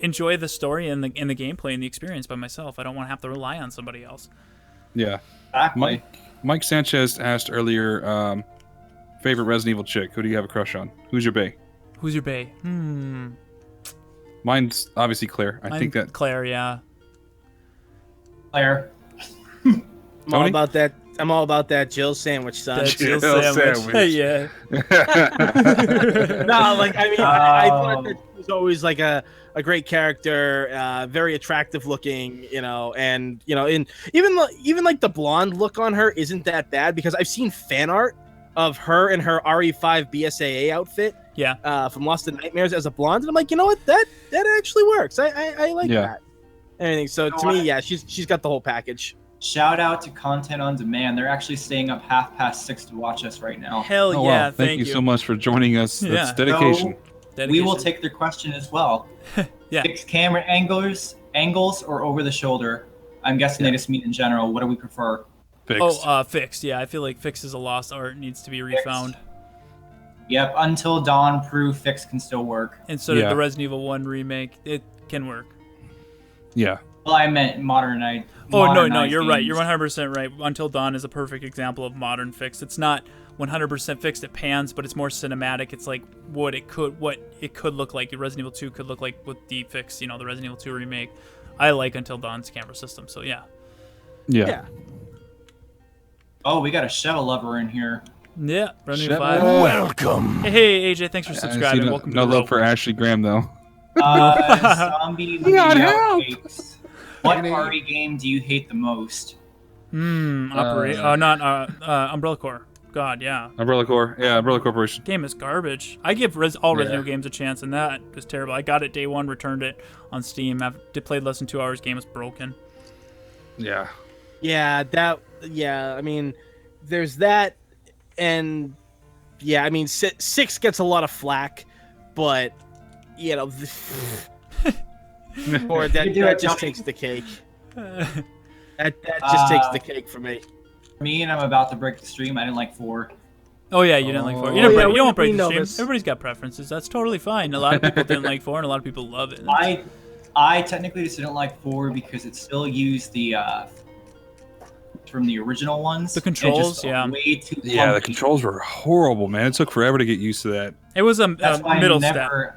enjoy the story and the gameplay and the experience by myself. I don't want to have to rely on somebody else. Yeah. Exactly. Mike Sanchez asked earlier, favorite Resident Evil chick. Who do you have a crush on? Who's your bae? Who's your bae? Mine's obviously Claire. I think that Claire, yeah. Claire. I'm all about that Jill sandwich, son. That Jill sandwich. Yeah. No, like I thought that she was always like a great character, very attractive looking, and and even like the blonde look on her isn't that bad because I've seen fan art of her in her RE5 BSAA outfit. Yeah. From Lost in Nightmares as a blonde, and I'm like, you know what, that actually works. I like that. Anything. So to me, yeah, she's got the whole package. Shout out to Content on Demand. They're actually staying up 6:30 to watch us right now. Hell yeah! Wow. Thank you so much for joining us. Yeah. That's dedication. So, we will take their question as well. Yeah. Fixed camera angles, or over the shoulder. I'm guessing they just mean in general. What do we prefer? Fixed. Fixed. Yeah, I feel like fixed is a lost art. Needs to be refound. Yep. Until Dawn proof fixed can still work. And so did the Resident Evil 1 remake. It can work. Yeah. Well, I meant modernized. Oh, no, you're right. You're 100% right. Until Dawn is a perfect example of modern fixed. It's not 100% fixed. It pans, but it's more cinematic. It's like what it could look like. Resident Evil 2 could look like with the fixed, the Resident Evil 2 remake. I like Until Dawn's camera system, so yeah. Yeah. Oh, we got a Shuttle Lover in here. Yeah, Resident Evil 5. Welcome. Hey, AJ, thanks for subscribing. Welcome to no the love for Ashley Graham, though. Zombie God help! What RE game do you hate the most? Umbrella Corps. God, yeah. Umbrella Corps. Yeah, Umbrella Corporation. Game is garbage. I give all Resident Evil games a chance, and that is terrible. I got it day one, returned it on Steam. I've played less than 2 hours. Game is broken. Yeah. Yeah, I mean, there's that, and yeah, I mean, 6 gets a lot of flack, but or that just takes the cake. That just takes the cake for me. Me, and I'm about to break the stream. I didn't like 4. Oh yeah, you didn't like 4. You don't break the stream. Everybody's got preferences. That's totally fine. A lot of people didn't like 4, and a lot of people love it. I technically just didn't like 4 because it still used the from the original ones. The controls, way too the controls were horrible, man. It took forever to get used to that. It was a middle step.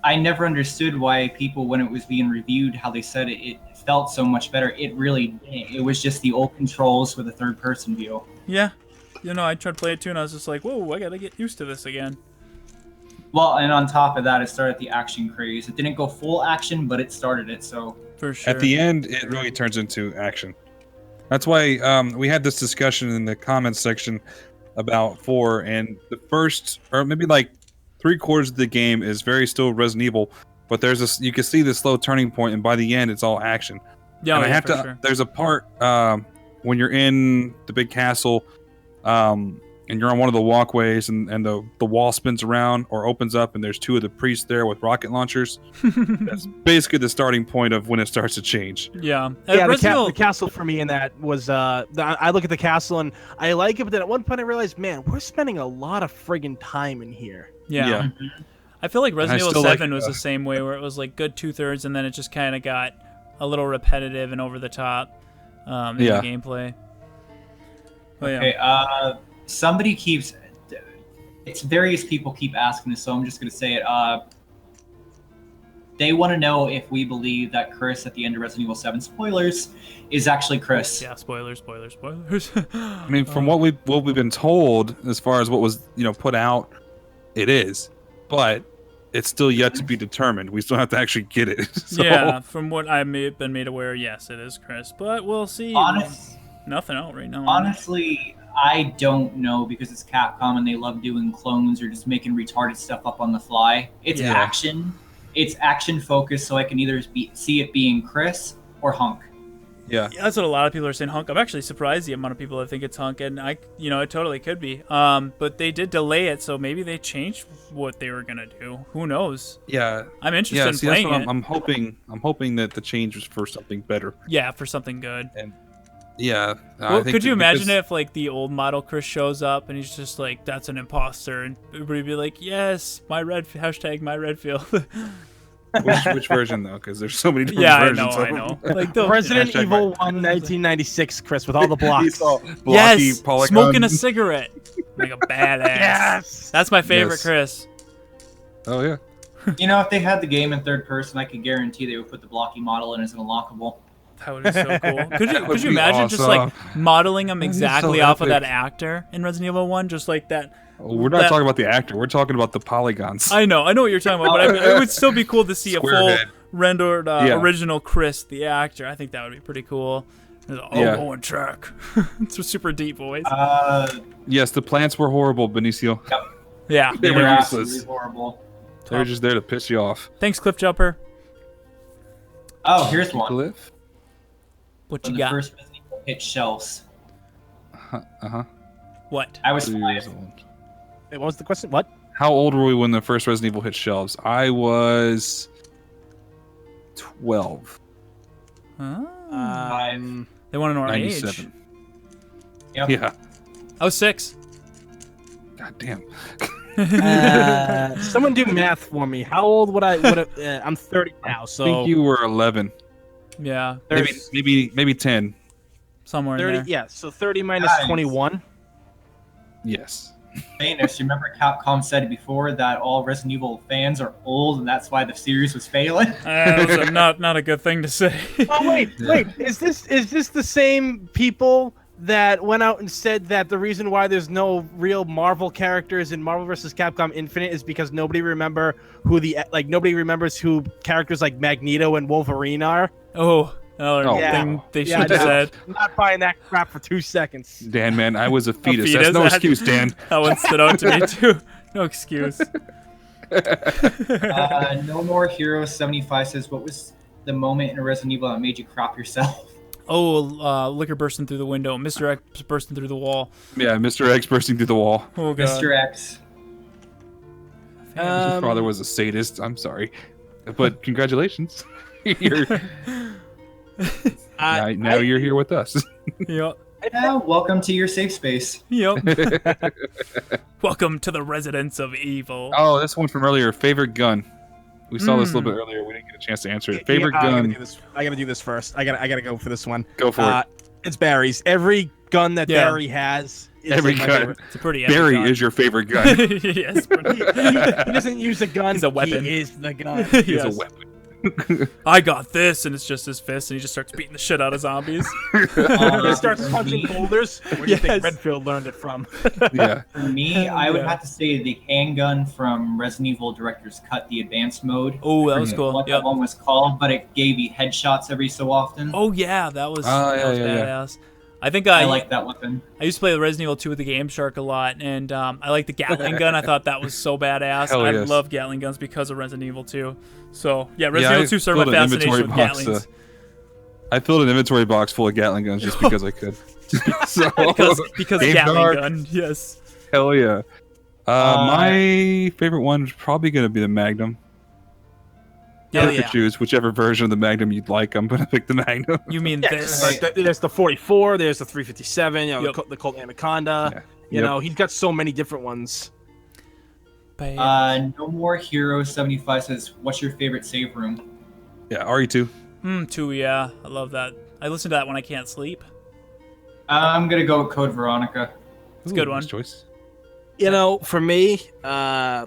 I never understood why people, when it was being reviewed, how they said it felt so much better. It really didn't. It was just the old controls with a third-person view. Yeah. I tried to play it too, and I was just like, whoa, I gotta get used to this again. Well, and on top of that, it started the action craze. It didn't go full action, but it started it, so... For sure. At the end, it really turns into action. That's why we had this discussion in the comments section about 4, and the first, or maybe like 3/4 of the game is very still Resident Evil, but you can see the slow turning point, and by the end, it's all action. Yeah, and sure. There's a part when you're in the big castle, and and you're on one of the walkways, and the wall spins around or opens up, and there's 2 of the priests there with rocket launchers. That's basically the starting point of when it starts to change. Yeah. The castle for me in that was I look at the castle and I like it, but then at one point I realized, man, we're spending a lot of friggin' time in here. Yeah. I feel like Resident Evil 7 was the same way, where it was like good 2/3, and then it just kind of got a little repetitive and over the top in the gameplay. Okay, somebody keeps... It's various people keep asking this, so I'm just going to say it. They want to know if we believe that Chris at the end of Resident Evil 7, spoilers, is actually Chris. Yeah, spoilers. I mean, from what we've been told, as far as what was put out, it is, but it's still yet to be determined. We still have to actually get it. So. Yeah, from what I've been made aware, yes, it is Chris, but we'll see. Nothing out right now. Honestly, I don't know, because it's Capcom and they love doing clones or just making retarded stuff up on the fly. It's action. It's action focused, so I can either see it being Chris or Hunk. Yeah, that's what a lot of people are saying. Hunk. I'm actually surprised the amount of people that think it's Hunk, and it totally could be. But they did delay it, so maybe they changed what they were gonna do. Who knows? Yeah, I'm interested in playing it. I'm hoping that the change was for something better. Yeah, for something good. And yeah, well, could you imagine if like the old model Chris shows up and he's just like, "That's an imposter," and everybody be like, "Yes, my Redfield." Which version though? Because there's so many different versions. I know. Like the Resident Evil 1 1996, Chris, with all the blocks. Yes, smoking a cigarette like a badass. Yes, that's my favorite, Chris. Oh yeah. If they had the game in third person, I could guarantee they would put the blocky model in as an unlockable. That would be so cool. Could you imagine just like modeling him exactly off of that actor in Resident Evil 1, just like that? We're not talking about the actor. We're talking about the polygons. I know what you're talking about, but it would still be cool to see a full rendered original Chris, the actor. I think that would be pretty cool. Going track. It's a super deep voice. Yes, the plants were horrible, Benicio. Yep. Yeah, they were absolutely horrible. They were just there to piss you off. Thanks, Cliff Jumper. Oh, here's one. Cliff? What you got? The first Resident Evil hit shelves. What? I was 3 years old. What was the question? What? How old were we when the first Resident Evil hit shelves? I was 12. They want to know our 97. age. Yep. Yeah. I was 6. God damn. Someone do math for me. How old would I? I'm 30 now, so I think you were 11. Yeah. Maybe 10. Somewhere 30. in there. Yeah. So 30 minus 21. Yes. Famous. You remember Capcom said before that all Resident Evil fans are old, and that's why the series was failing. That's not a good thing to say. Oh wait. Is this the same people that went out and said that the reason why there's no real Marvel characters in Marvel vs. Capcom Infinite is because nobody remembers who characters like Magneto and Wolverine are? They should have said. I'm not buying that crap for 2 seconds. Dan, man, I was a fetus. That's no excuse, Dan. That one stood out to me too. No excuse. No More Heroes 75 says, what was the moment in a Resident Evil that made you crop yourself? Liquor bursting through the window. Mr. X bursting through the wall. Yeah, Mr. X bursting through the wall. Oh, God. Mr. X. Your father was a sadist. I'm sorry. But congratulations. Now you're here with us. Yep. Yeah, welcome to your safe space. Yep. Welcome to the residence of evil. Oh, this one from earlier. Favorite gun. We saw this a little bit earlier. We didn't get a chance to answer it. Favorite gun. I gotta do this first. I gotta go for this one. Go for it. It's Barry's. Every gun that Barry has. Every gun. It's a pretty Barry gun. is your favorite gun. Yes. He doesn't use a gun. He's a weapon. He is the gun. He's a weapon. I got this, and it's just his fist, and he just starts beating the shit out of zombies. He starts punching boulders. Where do you think Redfield learned it from? Yeah. For me, I would have to say the handgun from Resident Evil Director's Cut, the advanced mode. Oh, that was cool. What that one was called, but it gave you headshots every so often. Oh yeah, that was badass. I think I like that weapon. I used to play the Resident Evil 2 with the Game Shark a lot, and I like the Gatling gun. I thought that was so badass. I love Gatling guns because of Resident Evil 2. So yeah, Resident Evil 2 started my fascination with Gatlings. I filled an inventory box full of Gatling guns just because I could. because Gatling gun, yes. Hell yeah. My favorite one is probably going to be the Magnum. Hell You could choose whichever version of the Magnum you'd like. I'm going to pick the Magnum. You mean this? There's the 44. There's the 357. You know, Yep. the Colt Anaconda. Yeah. You know, he's got so many different ones. No More Hero 75 says, "What's your favorite save room?" Yeah, RE2. 2, yeah. I love that. I listen to that when I can't sleep. I'm gonna go with Code Veronica. It's a good one. Nice choice. You know, for me, I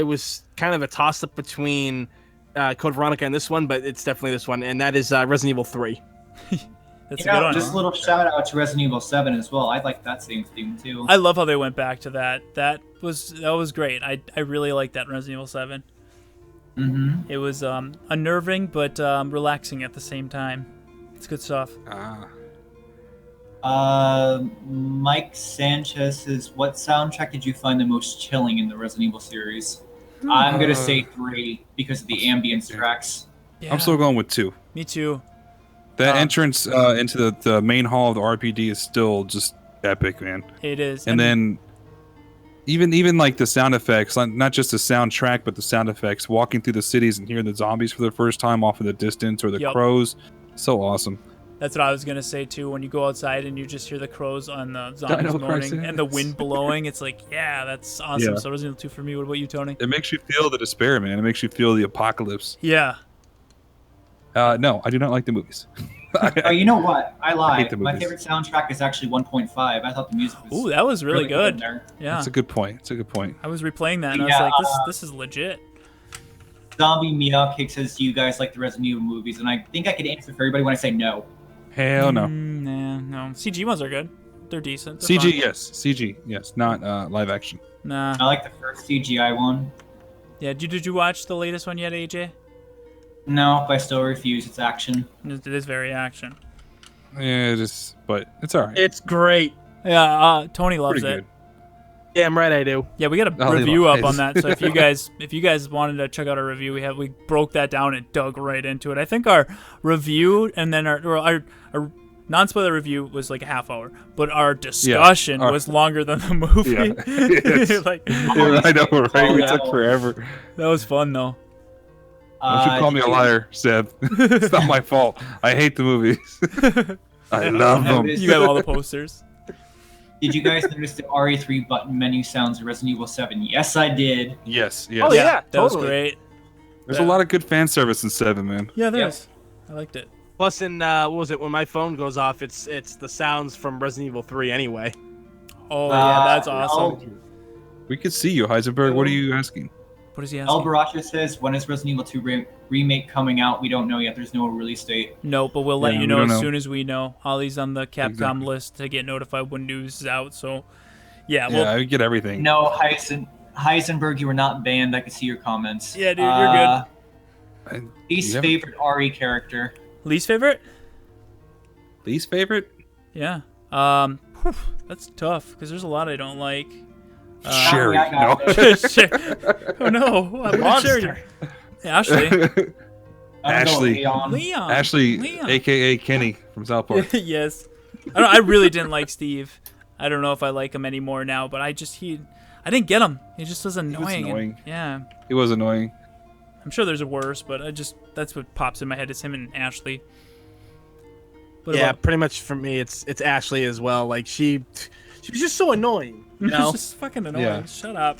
was kind of a toss-up between Code Veronica and this one, but it's definitely this one, and that is Resident Evil 3. That's You a good know, one. just a little shout out to Resident Evil 7 as well. I like that same theme too. I love how they went back to that. That was great. I really liked that Resident Evil 7. Mm-hmm. It was unnerving but relaxing at the same time. It's good stuff. Mike Sanchez says, "What soundtrack did you find the most chilling in the Resident Evil series?" I'm gonna say 3 because of the ambience tracks. Yeah, I'm still going with 2. me too. That entrance into the main hall of the RPD is still just epic, man. It is. And then even like the sound effects, not just the soundtrack, but the sound effects, walking through the cities and hearing the zombies for the first time off in the distance, or the crows, so awesome. That's what I was gonna say too. When you go outside and you just hear the crows on the zombies moaning and the wind blowing, it's like, yeah, that's awesome. Yeah. So Resident Evil 2 for me. What about you, Tony? It makes you feel the despair, man. It makes you feel the apocalypse. Yeah. No, I do not like the movies. Oh, you know what? I hate lied. the My movies. favorite soundtrack is actually 1.5. I thought the music was Ooh, that was really good. in there. Yeah. That's a good point. It's a good point. I was replaying that and I Yeah, was like, this is legit. Zombie Meow Cake says, "Do you guys like the Resident Evil movies?" And I think I could answer for everybody when I say no. Hell no. No. CG ones are good. They're decent. They're CG, fun. yes. CG, yes. Not live action. Nah. I like the first CGI one. Yeah. Did you watch the latest one yet, AJ? No, but I still refuse. It's action. It is very action. Yeah, but it's alright. It's great. Yeah. Tony loves Pretty it. good. Damn right I do. Yeah, we got a Oh, review up nice. on that. So if you guys wanted to check out our review, we broke that down and dug right into it. I think our review and then our non-spoiler review was like a half hour, but our discussion was longer than the movie. Yeah. Yes. Like, I know, right? Oh, We yeah. took forever. that was fun though. Don't you call me a liar, Seb. It's not my fault. I hate the movies. I love them. You got all the posters. Did you guys notice the RE3 button menu sounds in Resident Evil 7? Yes, I did. Yes, yes. Oh, yeah. that was totally. great. There's a lot of good fan service in 7, man. Yeah, there Yep. is. I liked it. Plus, in what was it? When my phone goes off, it's the sounds from Resident Evil 3 anyway. Oh yeah, that's no. awesome. We could see you, Heisenberg. What are you asking? What is he El asking? Baracha says, "When is Resident Evil 2 remake coming out?" We don't know yet. There's no release date. No, but we'll let Yeah, you we know don't as know. soon as we know. Ollie's on the Capcom Exactly. list to get notified when news is out. So, yeah, Yeah, I get everything. No, Heisenberg, you were not banned. I could see your comments. Yeah, dude, you're I- Least Yeah. favorite RE character. least favorite? Least favorite? Yeah. That's tough because there's a lot I don't like. Sherry. I got No. it. Oh no, I'm not Sherry. Hey, Ashley. I'm gonna go Ashley. Leon. Leon. Ashley, Leon. a.k.a. Kenny from South Park. Yes. I really didn't like Steve. I don't know if I like him anymore now, but I didn't get him. He just was annoying. annoying. Yeah. He was annoying. I'm sure there's a worse, but that's what pops in my head is him and Ashley. What Yeah, about- pretty much for me, it's Ashley as well. Like she was just so annoying. You know? It's just fucking annoying. Yeah. Shut up.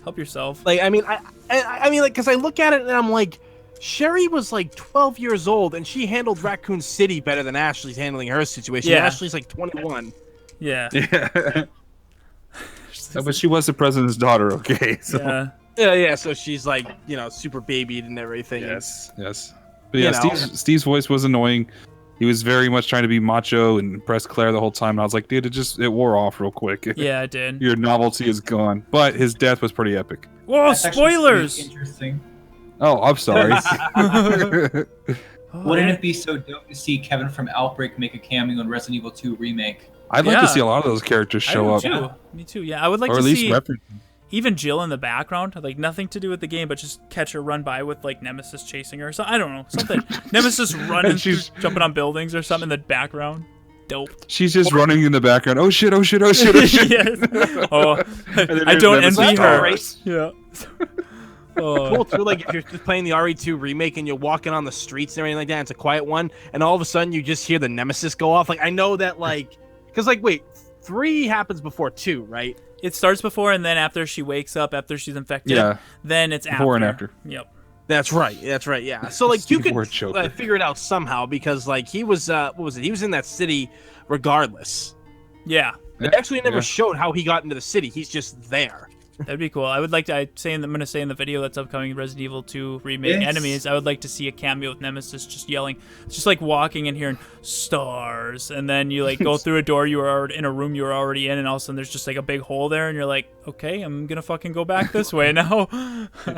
Help yourself. Like I mean, I mean, like, because I look at it and I'm like, Sherry was like 12 years old and she handled Raccoon City better than Ashley's handling her situation. Yeah. Ashley's like 21. Yeah. Yeah. But she was the president's daughter, okay? So. Yeah. Yeah. So she's like, you know, super babied and everything. Yes. But yeah, You know. Steve's voice was annoying. He was very much trying to be macho and impress Claire the whole time. And I was like, dude, it wore off real quick. Yeah, it did. Your novelty is gone. But his death was pretty epic. Whoa, That's actually spoilers! pretty interesting. Oh, I'm sorry. Wouldn't it be so dope to see Kevin from Outbreak make a cameo in Resident Evil 2 remake? I'd like Yeah. to see a lot of those characters show I up. do too. Me too. Yeah, I would like Or to at least see reference. even Jill in the background, like nothing to do with the game, but just catch her run by with like Nemesis chasing her. So I don't know, something. Nemesis running, She's- jumping on buildings or something in the background. dope. She's just running in the background. Oh shit! Oh shit! Oh shit! Oh shit! Yes. Oh, I don't envy her. Yeah. Cool too, like if you're just playing the RE2 remake and you're walking on the streets and everything like that, and it's a quiet one, and all of a sudden you just hear the Nemesis go off. Like I know that, like, because like wait, 3 happens before 2, right? It starts before and then after she wakes up, after she's infected. Yeah. Then it's Before after. and after. Yep. That's right. That's right. Yeah. So like you could Joker. figure it out somehow because like he was what was it? He was in that city regardless. Yeah. They actually never showed how he got into the city. He's just there. That'd be cool. I would like to. I'm going to say in the video that's upcoming, Resident Evil 2 remake enemies. I would like to see a cameo with Nemesis just yelling, just like walking in here and stars, and then you like go through a door you were already in a room you were already in, and all of a sudden there's just like a big hole there, and you're like, okay, I'm gonna fucking go back this way now.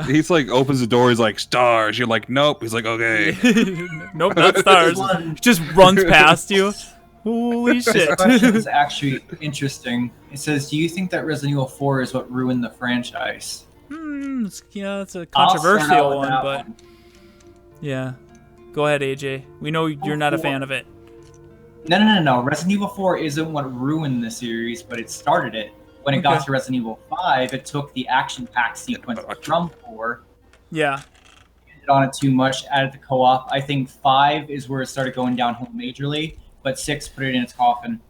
He's like opens the door. He's like stars. You're like nope. He's like okay. Nope, not stars. Just runs past you. Holy shit. This question is actually interesting. It says, do you think that Resident Evil 4 is what ruined the franchise? Yeah, it's a controversial one, but yeah. Go ahead, AJ. We know you're not a fan of it. No. Resident Evil 4 isn't what ruined the series, but it started it. When it got to Resident Evil 5, it took the action-packed sequence from 4. Yeah. Hit on it too much, added the co-op. I think 5 is where it started going downhill majorly, but 6 put it in its coffin.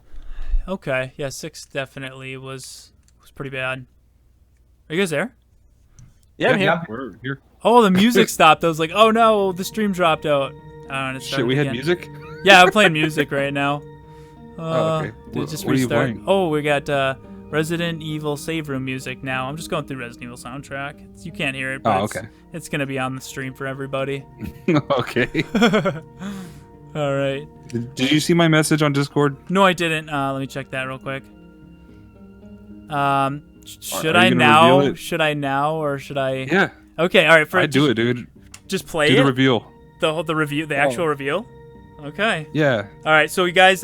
Okay, yeah, 6 definitely was pretty bad. Are you guys there? Yeah, I'm here. Yeah, we're here. Oh, the music stopped. I was like, oh no, the stream dropped out. Shit, we had music? Yeah, I'm playing music right now. Okay. Did it just what are you restart? playing? Oh, we got Resident Evil save room music now. I'm just going through Resident Evil soundtrack. You can't hear it, but it's going to be on the stream for everybody. Okay. All right. Did you see my message on Discord? No, I didn't. Let me check that real quick. Should Are I you gonna now? reveal it? Should I now, or should I? Yeah. Okay. All right. I do it, dude. Just play Do it. the reveal. The review, the actual reveal. Okay. Yeah. All right. So you guys,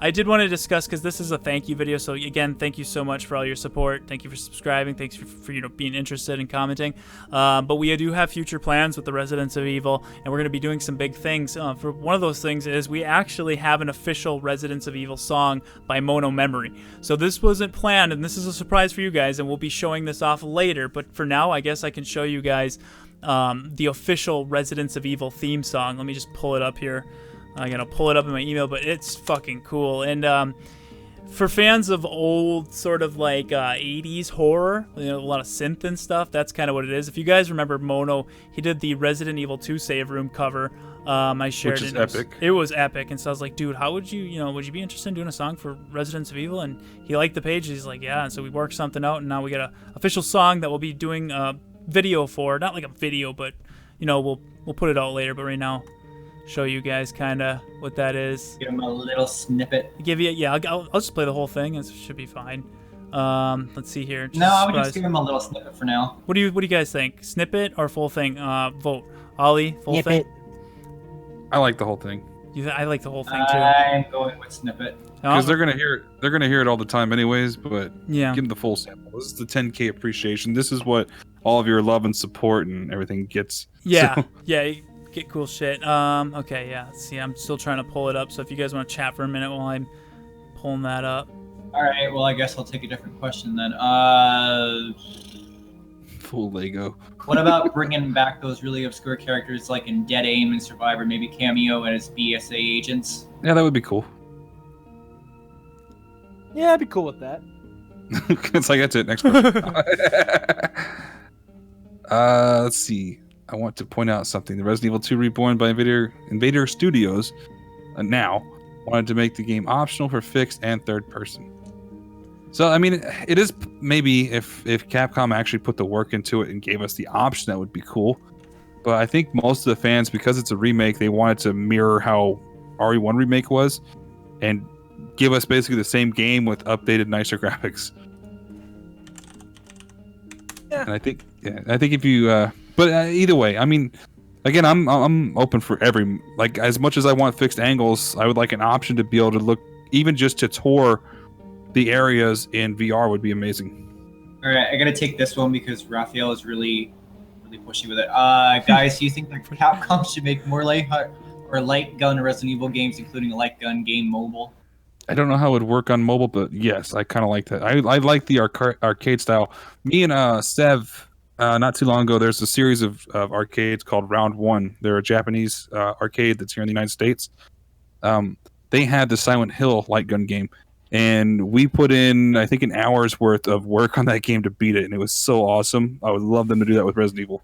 I did want to discuss because this is a thank you video. So again, thank you so much for all your support. Thank you for subscribing. Thanks for being interested and commenting. But we do have future plans with the Residents of Evil, and we're going to be doing some big things. For one of those things is we actually have an official Residents of Evil song by Mono Memory. So this wasn't planned, and this is a surprise for you guys, and we'll be showing this off later. But for now, I guess I can show you guys the official Residents of Evil theme song. Let me just pull it up here. I'm gonna pull it up in my email, but it's fucking cool. And for fans of old sort of like 80s horror, a lot of synth and stuff, that's kind of what it is. If you guys remember Mono, he did the Resident Evil 2 save room cover. I shared Which is it. epic. It was epic, and so I was like, dude, how would you, would you be interested in doing a song for Residents of Evil? And he liked the page. He's like, yeah. And so we worked something out, and now we got an official song that we'll be doing a video for. Not like a video, but we'll put it out later. But right now, show you guys kind of what that is. Give him a little snippet. I'll just play the whole thing. It should be fine. Let's see here. No, I would just give him a little snippet for now. What do you guys think? Snippet or full thing? Vote. Ollie, full thing. I like the whole thing. I like the whole thing too. I'm going with snippet. Because they're gonna hear it. They're gonna hear it all the time, anyways. But yeah, give them the full sample. This is the 10K appreciation. This is what all of your love and support and everything gets. Yeah, so. yeah. You get cool shit. Okay, yeah. Let's see, I'm still trying to pull it up. So if you guys want to chat for a minute while I'm pulling that up. All right. Well, I guess I'll take a different question then. Full Lego. What about bringing back those really obscure characters like in Dead Aim and Survivor, maybe cameo as BSA agents? Yeah, that would be cool. Yeah, I'd be cool with that. It's like that's it. Next question. Let's see. I want to point out something. The Resident Evil 2 Reborn by Invader Studios now wanted to make the game optional for fixed and third person. So, I mean, it is maybe if Capcom actually put the work into it and gave us the option, that would be cool. But I think most of the fans, because it's a remake, they wanted to mirror how RE1 Remake was and give us basically the same game with updated, nicer graphics. Yeah. And I think if you, but either way, I mean, again, I'm open for every, like, as much as I want fixed angles, I would like an option to be able to look, even just to tour the areas in VR would be amazing. All right, I gotta take this one because Raphael is really pushy with it. Guys, do you think that Capcom should make more light gun Resident Evil games, including a light gun game mobile? I don't know how it would work on mobile, but yes, I kind of like that. I like the arcade style. Me and Sev, not too long ago, there's a series of arcades called Round One. They're a Japanese arcade that's here in the United States. They had the Silent Hill light gun game, and we put in, I think, an hour's worth of work on that game to beat it, and it was so awesome. I would love them to do that with Resident Evil.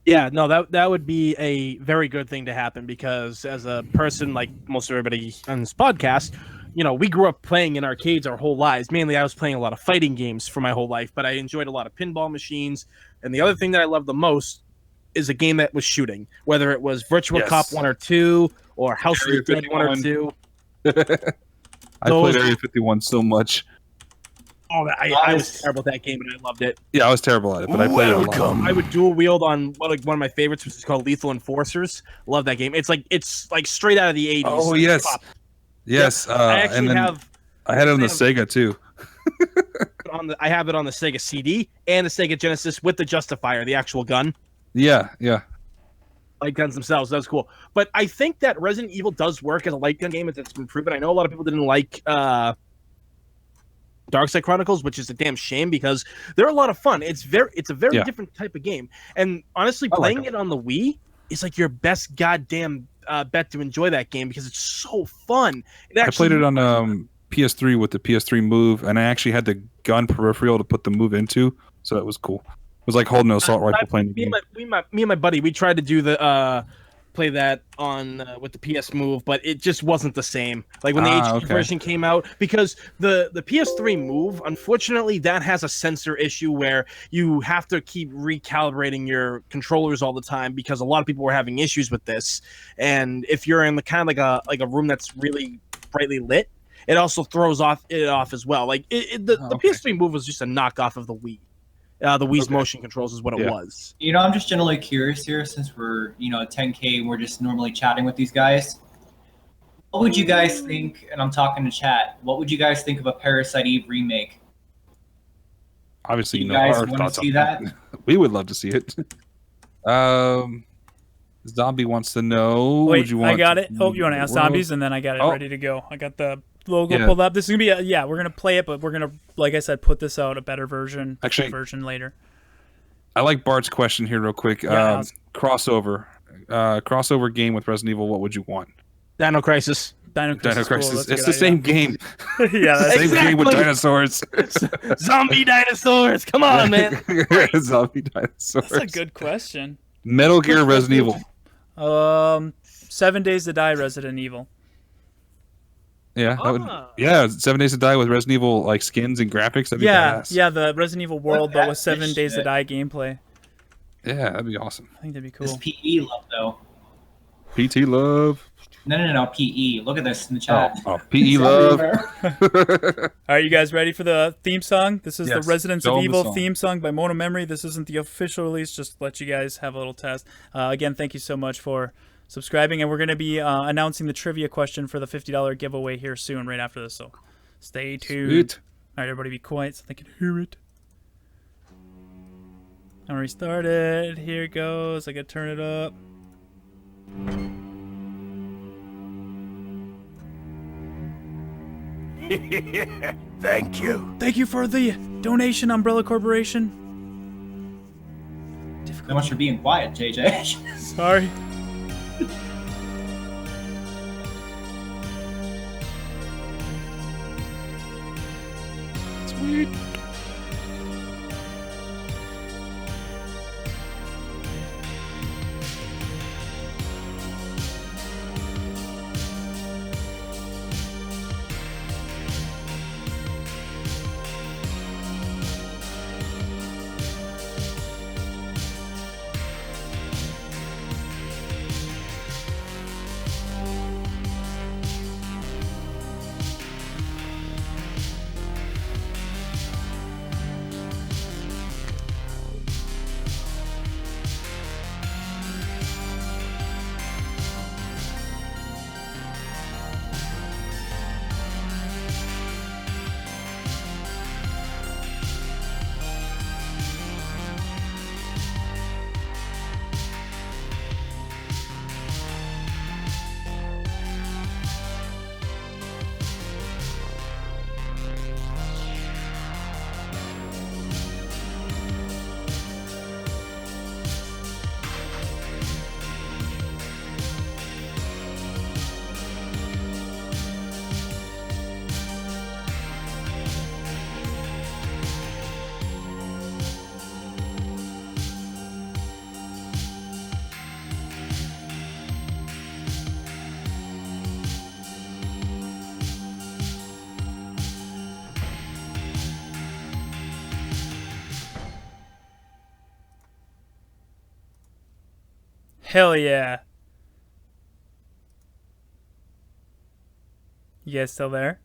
Yeah, no, that would be a very good thing to happen, because as a person like most everybody on this podcast, you know, we grew up playing in arcades our whole lives. Mainly, I was playing a lot of fighting games for my whole life, but I enjoyed a lot of pinball machines. And the other thing that I loved the most is a game that was shooting, whether it was Virtual Cop 1 or 2 or House of the Dead 1 or 2. I played Area 51 so much. Oh, I was terrible at that game, and I loved it. Yeah, I was terrible at it, but I played it a lot. I would dual wield on one of my favorites, which is called Lethal Enforcers. Love that game. It's like straight out of the 80s. Oh yes, yes. Yep. I actually I had it on the Sega too. I have it on the Sega CD and the Sega Genesis with the Justifier, the actual gun. Yeah. Light guns themselves. That was cool. But I think that Resident Evil does work as a light gun game. It's been proven. I know a lot of people didn't like Darkside Chronicles, which is a damn shame, because they're a lot of fun. It's a very different type of game. And honestly, playing it on the Wii is like your best goddamn bet to enjoy that game, because it's so fun. I played it on PS3 with the PS3 Move, and I actually had the gun peripheral to put the Move into, so that was cool. It was like holding an assault rifle playing the game. Me and my buddy, we tried to do the play that on with the PS Move, but it just wasn't the same. Like when the HD version came out, because the PS3 Move, unfortunately, that has a sensor issue where you have to keep recalibrating your controllers all the time, because a lot of people were having issues with this. And if you're in the kind of like a room that's really brightly lit, it also throws it off as well. Like the PS3 Move was just a knockoff of the Wii. The Wii's motion controls is what it was. You know, I'm just generally curious here, since we're, 10K and we're just normally chatting with these guys. What would you guys think, and I'm talking to chat, what would you guys think of a Parasite Eve remake? Obviously, you guys want to see that? We would love to see it. Zombie wants to know. Wait, I got it. Oh, you want to ask Zombies, and then I got it ready to go. I got the logo pulled up. This is gonna be we're gonna play it, but we're gonna, like I said, put this out a better version. Actually, version later. I like Bart's question here, real quick. Crossover game with Resident Evil. What would you want? Dino Crisis. Dino Crisis. It's the same game. Yeah, same game with dinosaurs. Zombie dinosaurs. Come on, man. Zombie dinosaurs. That's a good question. Metal Gear Resident Evil. 7 Days to Die Resident Evil. Yeah, that would, 7 Days to Die with Resident Evil like skins and graphics. That'd be badass. Yeah, the Resident Evil world, but with 7 Days to Die gameplay. Yeah, that'd be awesome. I think that'd be cool. This PE love though. PT love. No, PE. Look at this in the chat. Oh, PE love. All right, you guys ready for the theme song? This is the Resident Evil song. Theme song by Mono Memory. This isn't the official release, just to let you guys have a little test. Again, thank you so much for subscribing, and we're going to be announcing the trivia question for the $50 giveaway here soon, right after this, so stay tuned. Sweet. All right, everybody be quiet so they can hear it. I'm restarted. Here it goes. I got to turn it up. Thank you. Thank you for the donation, Umbrella Corporation. So much for being quiet, JJ. Sorry. Sweet. Hell yeah. You guys still there?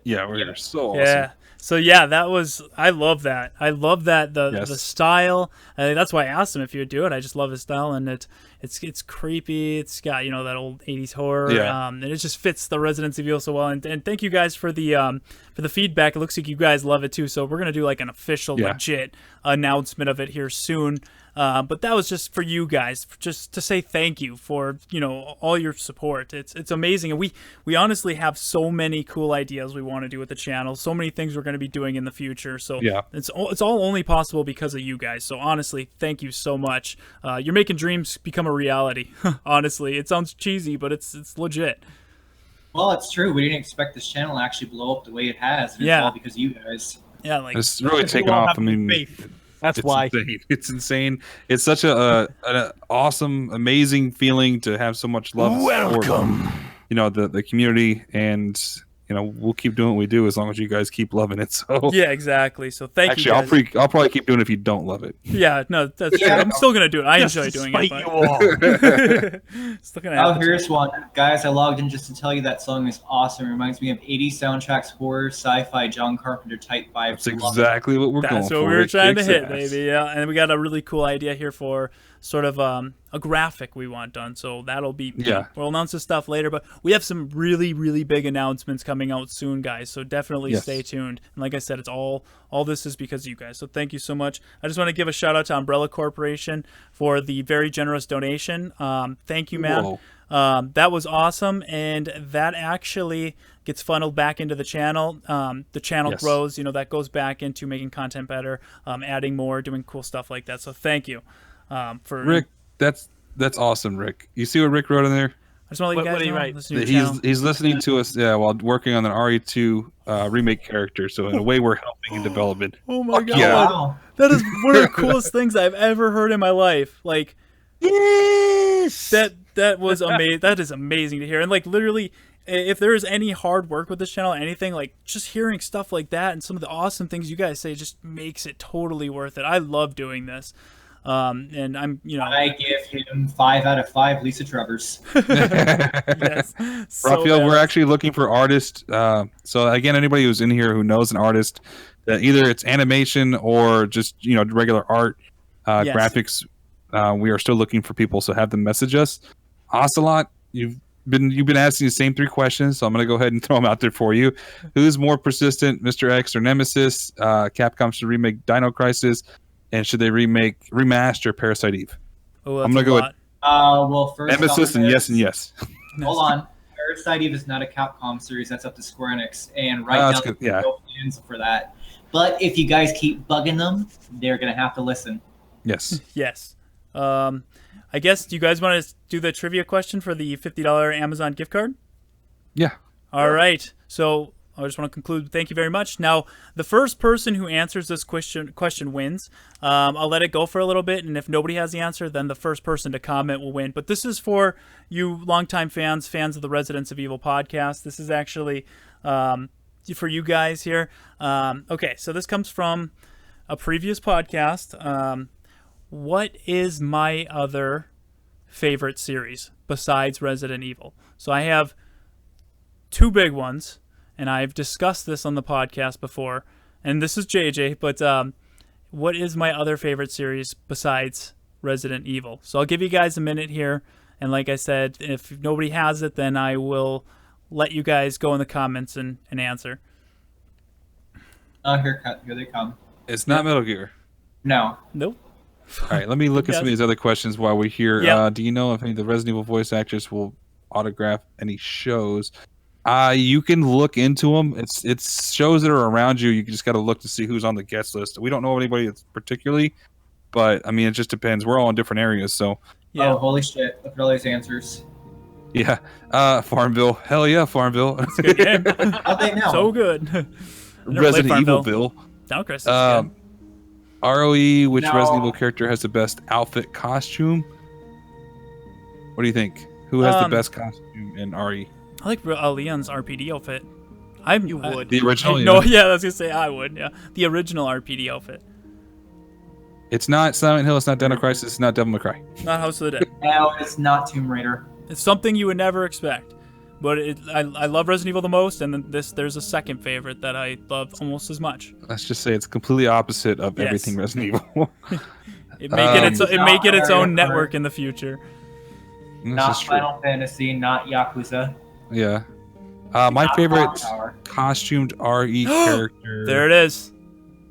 Yeah, we're so awesome. Yeah. So yeah, I love that. I love that the style. That's why I asked him if he would do it. I just love his style, and it's creepy. It's got that old 80s horror. And it just fits the Resident Evil so well. And thank you guys for the feedback. It looks like you guys love it too. So we're gonna do like an official legit announcement of it here soon. But that was just for you guys, just to say thank you for all your support. It's amazing, and we honestly have so many cool ideas we want to do with the channel. So many things we're going to be doing in the future. So it's all only possible because of you guys. So honestly, thank you so much. You're making dreams become a reality. Honestly, it sounds cheesy, but it's legit. Well, it's true. We didn't expect this channel to actually blow up the way it has. And it's all because of you guys. Yeah, like it's really taken off. I mean, that's why insane. It's insane. It's such an awesome, amazing feeling to have so much love. Welcome. For, the community, and we'll keep doing what we do as long as you guys keep loving it. So yeah, exactly. So thank you. Actually, I'll probably keep doing it if you don't love it. Yeah, no, that's true. I'm still gonna do it. I enjoy doing it. But... still gonna here's one, guys. I logged in just to tell you that song is awesome. It reminds me of 80s soundtracks, horror, sci-fi, John Carpenter type vibes. That's exactly what we're going for. That's what we were trying to hit, baby. Yeah, and we got a really cool idea here for sort of a graphic we want done. So that'll be we'll announce this stuff later, but we have some really, really big announcements coming out soon, guys. So definitely stay tuned. And like I said, it's all this is because of you guys. So thank you so much. I just want to give a shout out to Umbrella Corporation for the very generous donation. Thank you, man. That was awesome, and that actually gets funneled back into the channel. The channel grows, that goes back into making content better, adding more, doing cool stuff like that. So thank you. For Rick, that's awesome, Rick. You see what Rick wrote in there? I just want to let you guys know. He's listening to us while working on an RE2 remake character. So in a way, we're helping in development. Oh my god, wow. That is one of the coolest things I've ever heard in my life. Like, yes, that was amazing. That is amazing to hear. And like literally, if there is any hard work with this channel, anything, like just hearing stuff like that and some of the awesome things you guys say just makes it totally worth it. I love doing this. And I'm, I give him 5 out of 5 Lisa Trevors. Yes. Raphael, we're actually looking for artists. So again, anybody who's in here who knows an artist, that either it's animation or just regular art, graphics, we are still looking for people. So have them message us. Ocelot, you've been asking the same 3 questions, so I'm going to go ahead and throw them out there for you. Who's more persistent, Mr. X or Nemesis? Capcom should remake Dino Crisis. And should they remaster Parasite Eve? Oh, I'm gonna go with well, first Nemesis and yes. Hold on, Parasite Eve is not a Capcom series. That's up to Square Enix, and now there's no plans for that. But if you guys keep bugging them, they're gonna have to listen. Yes. Yes. I guess. Do you guys want to do the trivia question for the $50 Amazon gift card? Yeah. All right. So I just want to conclude. Thank you very much. Now, the first person who answers this question wins. I'll let it go for a little bit, and if nobody has the answer, then the first person to comment will win. But this is for you longtime fans of the Residents of Evil podcast. This is actually for you guys here. Okay, so this comes from a previous podcast. What is my other favorite series besides Resident Evil? So I have 2 big ones. And I've discussed this on the podcast before, and this is JJ, but what is my other favorite series besides Resident Evil? So I'll give you guys a minute here, and like I said, if nobody has it, then I will let you guys go in the comments and answer. Here they come. It's not Metal Gear. No. Nope. All right, let me look at some of these other questions while we're here. Yep. Do you know if any of the Resident Evil voice actors will autograph any shows? You can look into them. It's shows that are around you. You just got to look to see who's on the guest list. We don't know anybody that's particularly, but I mean, it just depends. We're all in different areas, so. Yeah. Oh, holy shit! Look at all these answers. Yeah. Farmville. Hell yeah, Farmville. That's a good game. How'd they know? So good. Resident Evil Bill. Dino Crisis is good. ROE, which Resident Evil character has the best outfit costume? What do you think? Who has the best costume in RE? I like Leon's RPD outfit. You would. The original? No, yeah, I was going to say I would, yeah. The original RPD outfit. It's not Silent Hill. It's not Dino Crisis. It's not Devil May Cry. Not House of the Dead. No, it's not Tomb Raider. It's something you would never expect. But I love Resident Evil the most, and then there's a second favorite that I love almost as much. Let's just say it's completely opposite of everything Resident Evil. It may get its own network in the future. Not Final Fantasy, not Yakuza. Yeah. My favorite costumed RE character. There it is.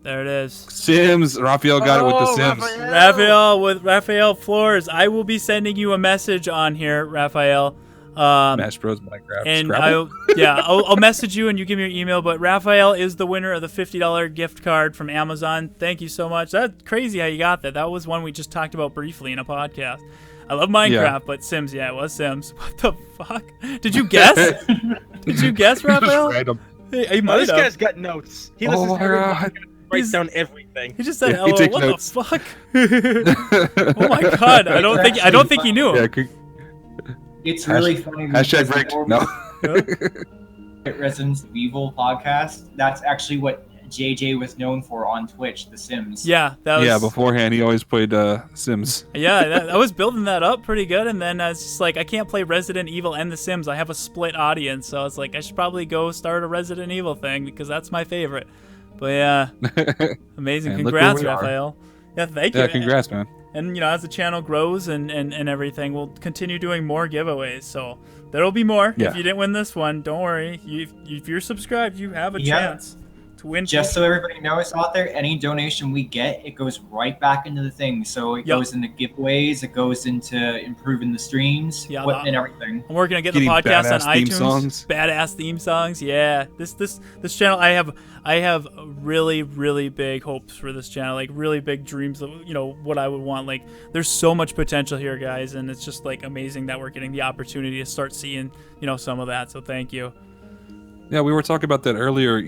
There it is. Sims. Raphael got it with the Sims. Raphael Flores. I will be sending you a message on here, Raphael. Smash Bros. Minecraft. And I'll message you and you give me your email. But Raphael is the winner of the $50 gift card from Amazon. Thank you so much. That's crazy how you got that. That was one we just talked about briefly in a podcast. I love Minecraft, but Sims, it was Sims. What the fuck? Did you guess? Did you guess, Raphael? Hey, this guy's got notes. He listens to everything. Writes down everything. He just said, "LOL, what notes. The fuck?" Oh my god! I don't think he knew. Yeah, it's really funny. Hashtag break. No. Resident Evil podcast. That's actually what JJ was known for on Twitch, The Sims. Yeah, that was. Yeah, beforehand he always played Sims. Yeah, I was building that up pretty good, and then I was just like, I can't play Resident Evil and The Sims. I have a split audience, so it's like I should probably go start a Resident Evil thing because that's my favorite. But yeah, amazing. Man, Congrats, Raphael. Yeah, thank you. Yeah, congrats, man. And as the channel grows and everything, we'll continue doing more giveaways. So there'll be more. Yeah. If you didn't win this one, don't worry. If you're subscribed, you have a chance to win. Just so everybody knows out there, any donation we get, it goes right back into the thing. So it goes into giveaways, it goes into improving the streams, and everything. I'm working on getting the podcast on iTunes. Badass theme songs. Yeah. This channel, I have really, really big hopes for this channel, like really big dreams of, what I would want. Like there's so much potential here, guys, and it's just like amazing that we're getting the opportunity to start seeing, some of that. So thank you. Yeah, we were talking about that earlier,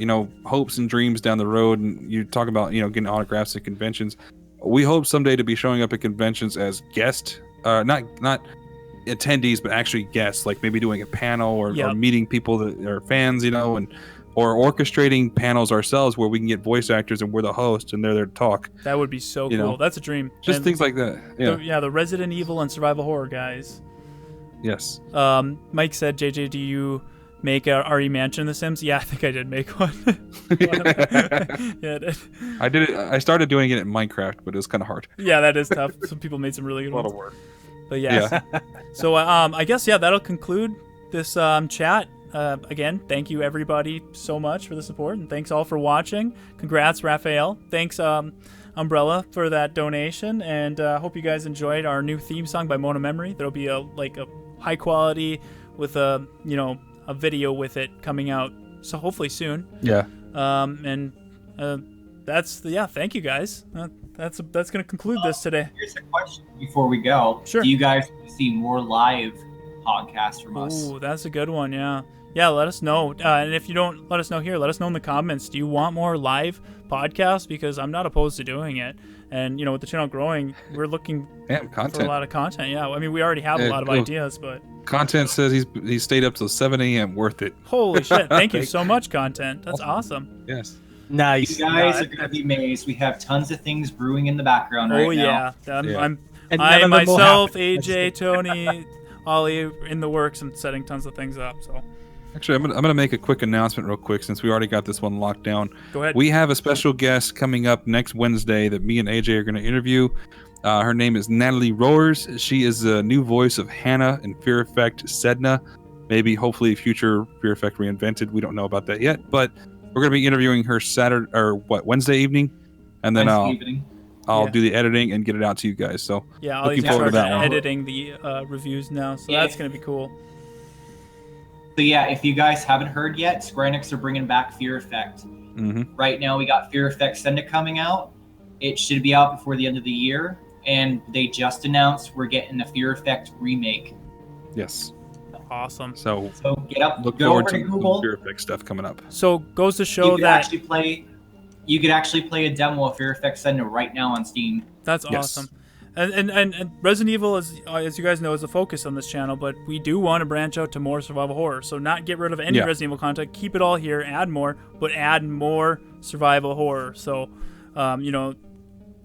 hopes and dreams down the road, and you talk about, getting autographs at conventions. We hope someday to be showing up at conventions as guests, not attendees, but actually guests, like maybe doing a panel or meeting people that are fans, or orchestrating panels ourselves where we can get voice actors and we're the host and they're there to talk. That would be so cool. That's a dream. Just things like that. Yeah. The Resident Evil and survival horror guys. Yes. Mike said, JJ, do you make a RE Mansion in The Sims? Yeah, I think I did make one. Yeah, I did it. I started doing it in Minecraft, but it was kind of hard. Yeah, that is tough. Some people made some really good ones. A lot of work. But yeah. So I guess that'll conclude this chat. Again, thank you everybody so much for the support, and thanks all for watching. Congrats, Raphael. Thanks, Umbrella, for that donation, and hope you guys enjoyed our new theme song by Mona Memory. There'll be a high quality with a video with it coming out, so hopefully soon. Yeah. Thank you guys. That's gonna conclude this today. Here's a question before we go. Sure. Do you guys see more live podcasts from us? Ooh, that's a good one. Yeah, let us know. And if you don't let us know here, let us know in the comments. Do you want more live podcasts? Because I'm not opposed to doing it. And, with the channel growing, we're looking for a lot of content. Yeah, I mean, we already have a lot of ideas, but... Content says he stayed up till 7 a.m. Worth it. Holy shit. Thank you so much, Content. That's awesome. Yes. Nice. You guys are going to be amazed. We have tons of things brewing in the background right now. Oh, yeah. I myself, AJ, Tony, Ollie, in the works and setting tons of things up, so... Actually, I'm gonna make a quick announcement real quick since we already got this one locked down. Go ahead. We have a special guest coming up next Wednesday that me and AJ are going to interview. Her name is Natalie Roars. She is the new voice of Hannah in Fear Effect Sedna. Maybe, hopefully, future Fear Effect Reinvented. We don't know about that yet, but we're going to be interviewing her Wednesday evening, and then I'll do the editing and get it out to you guys. So yeah, I'll start editing the reviews now, so that's going to be cool. So yeah, if you guys haven't heard yet, Square Enix are bringing back Fear Effect. Mm-hmm. Right now we got Fear Effect Sedna coming out. It should be out before the end of the year, and they just announced we're getting the Fear Effect remake. Yes. Awesome. So get up. Look go forward over to Google. Fear Effect stuff coming up. So goes to show you could actually play a demo of Fear Effect Sedna right now on Steam. That's awesome. And Resident Evil, as you guys know, is a focus on this channel, but we do want to branch out to more survival horror. So not get rid of any Resident Evil content, keep it all here, add more, but add more survival horror. So,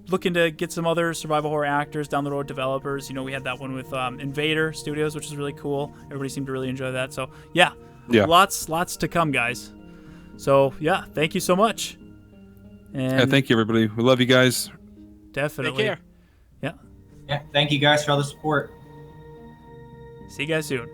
looking to get some other survival horror actors, down the road developers. We had that one with Invader Studios, which is really cool. Everybody seemed to really enjoy that. So yeah, lots to come, guys. So yeah, thank you so much. And thank you, everybody. We love you guys. Definitely. Take care. Yeah, thank you guys for all the support. See you guys soon.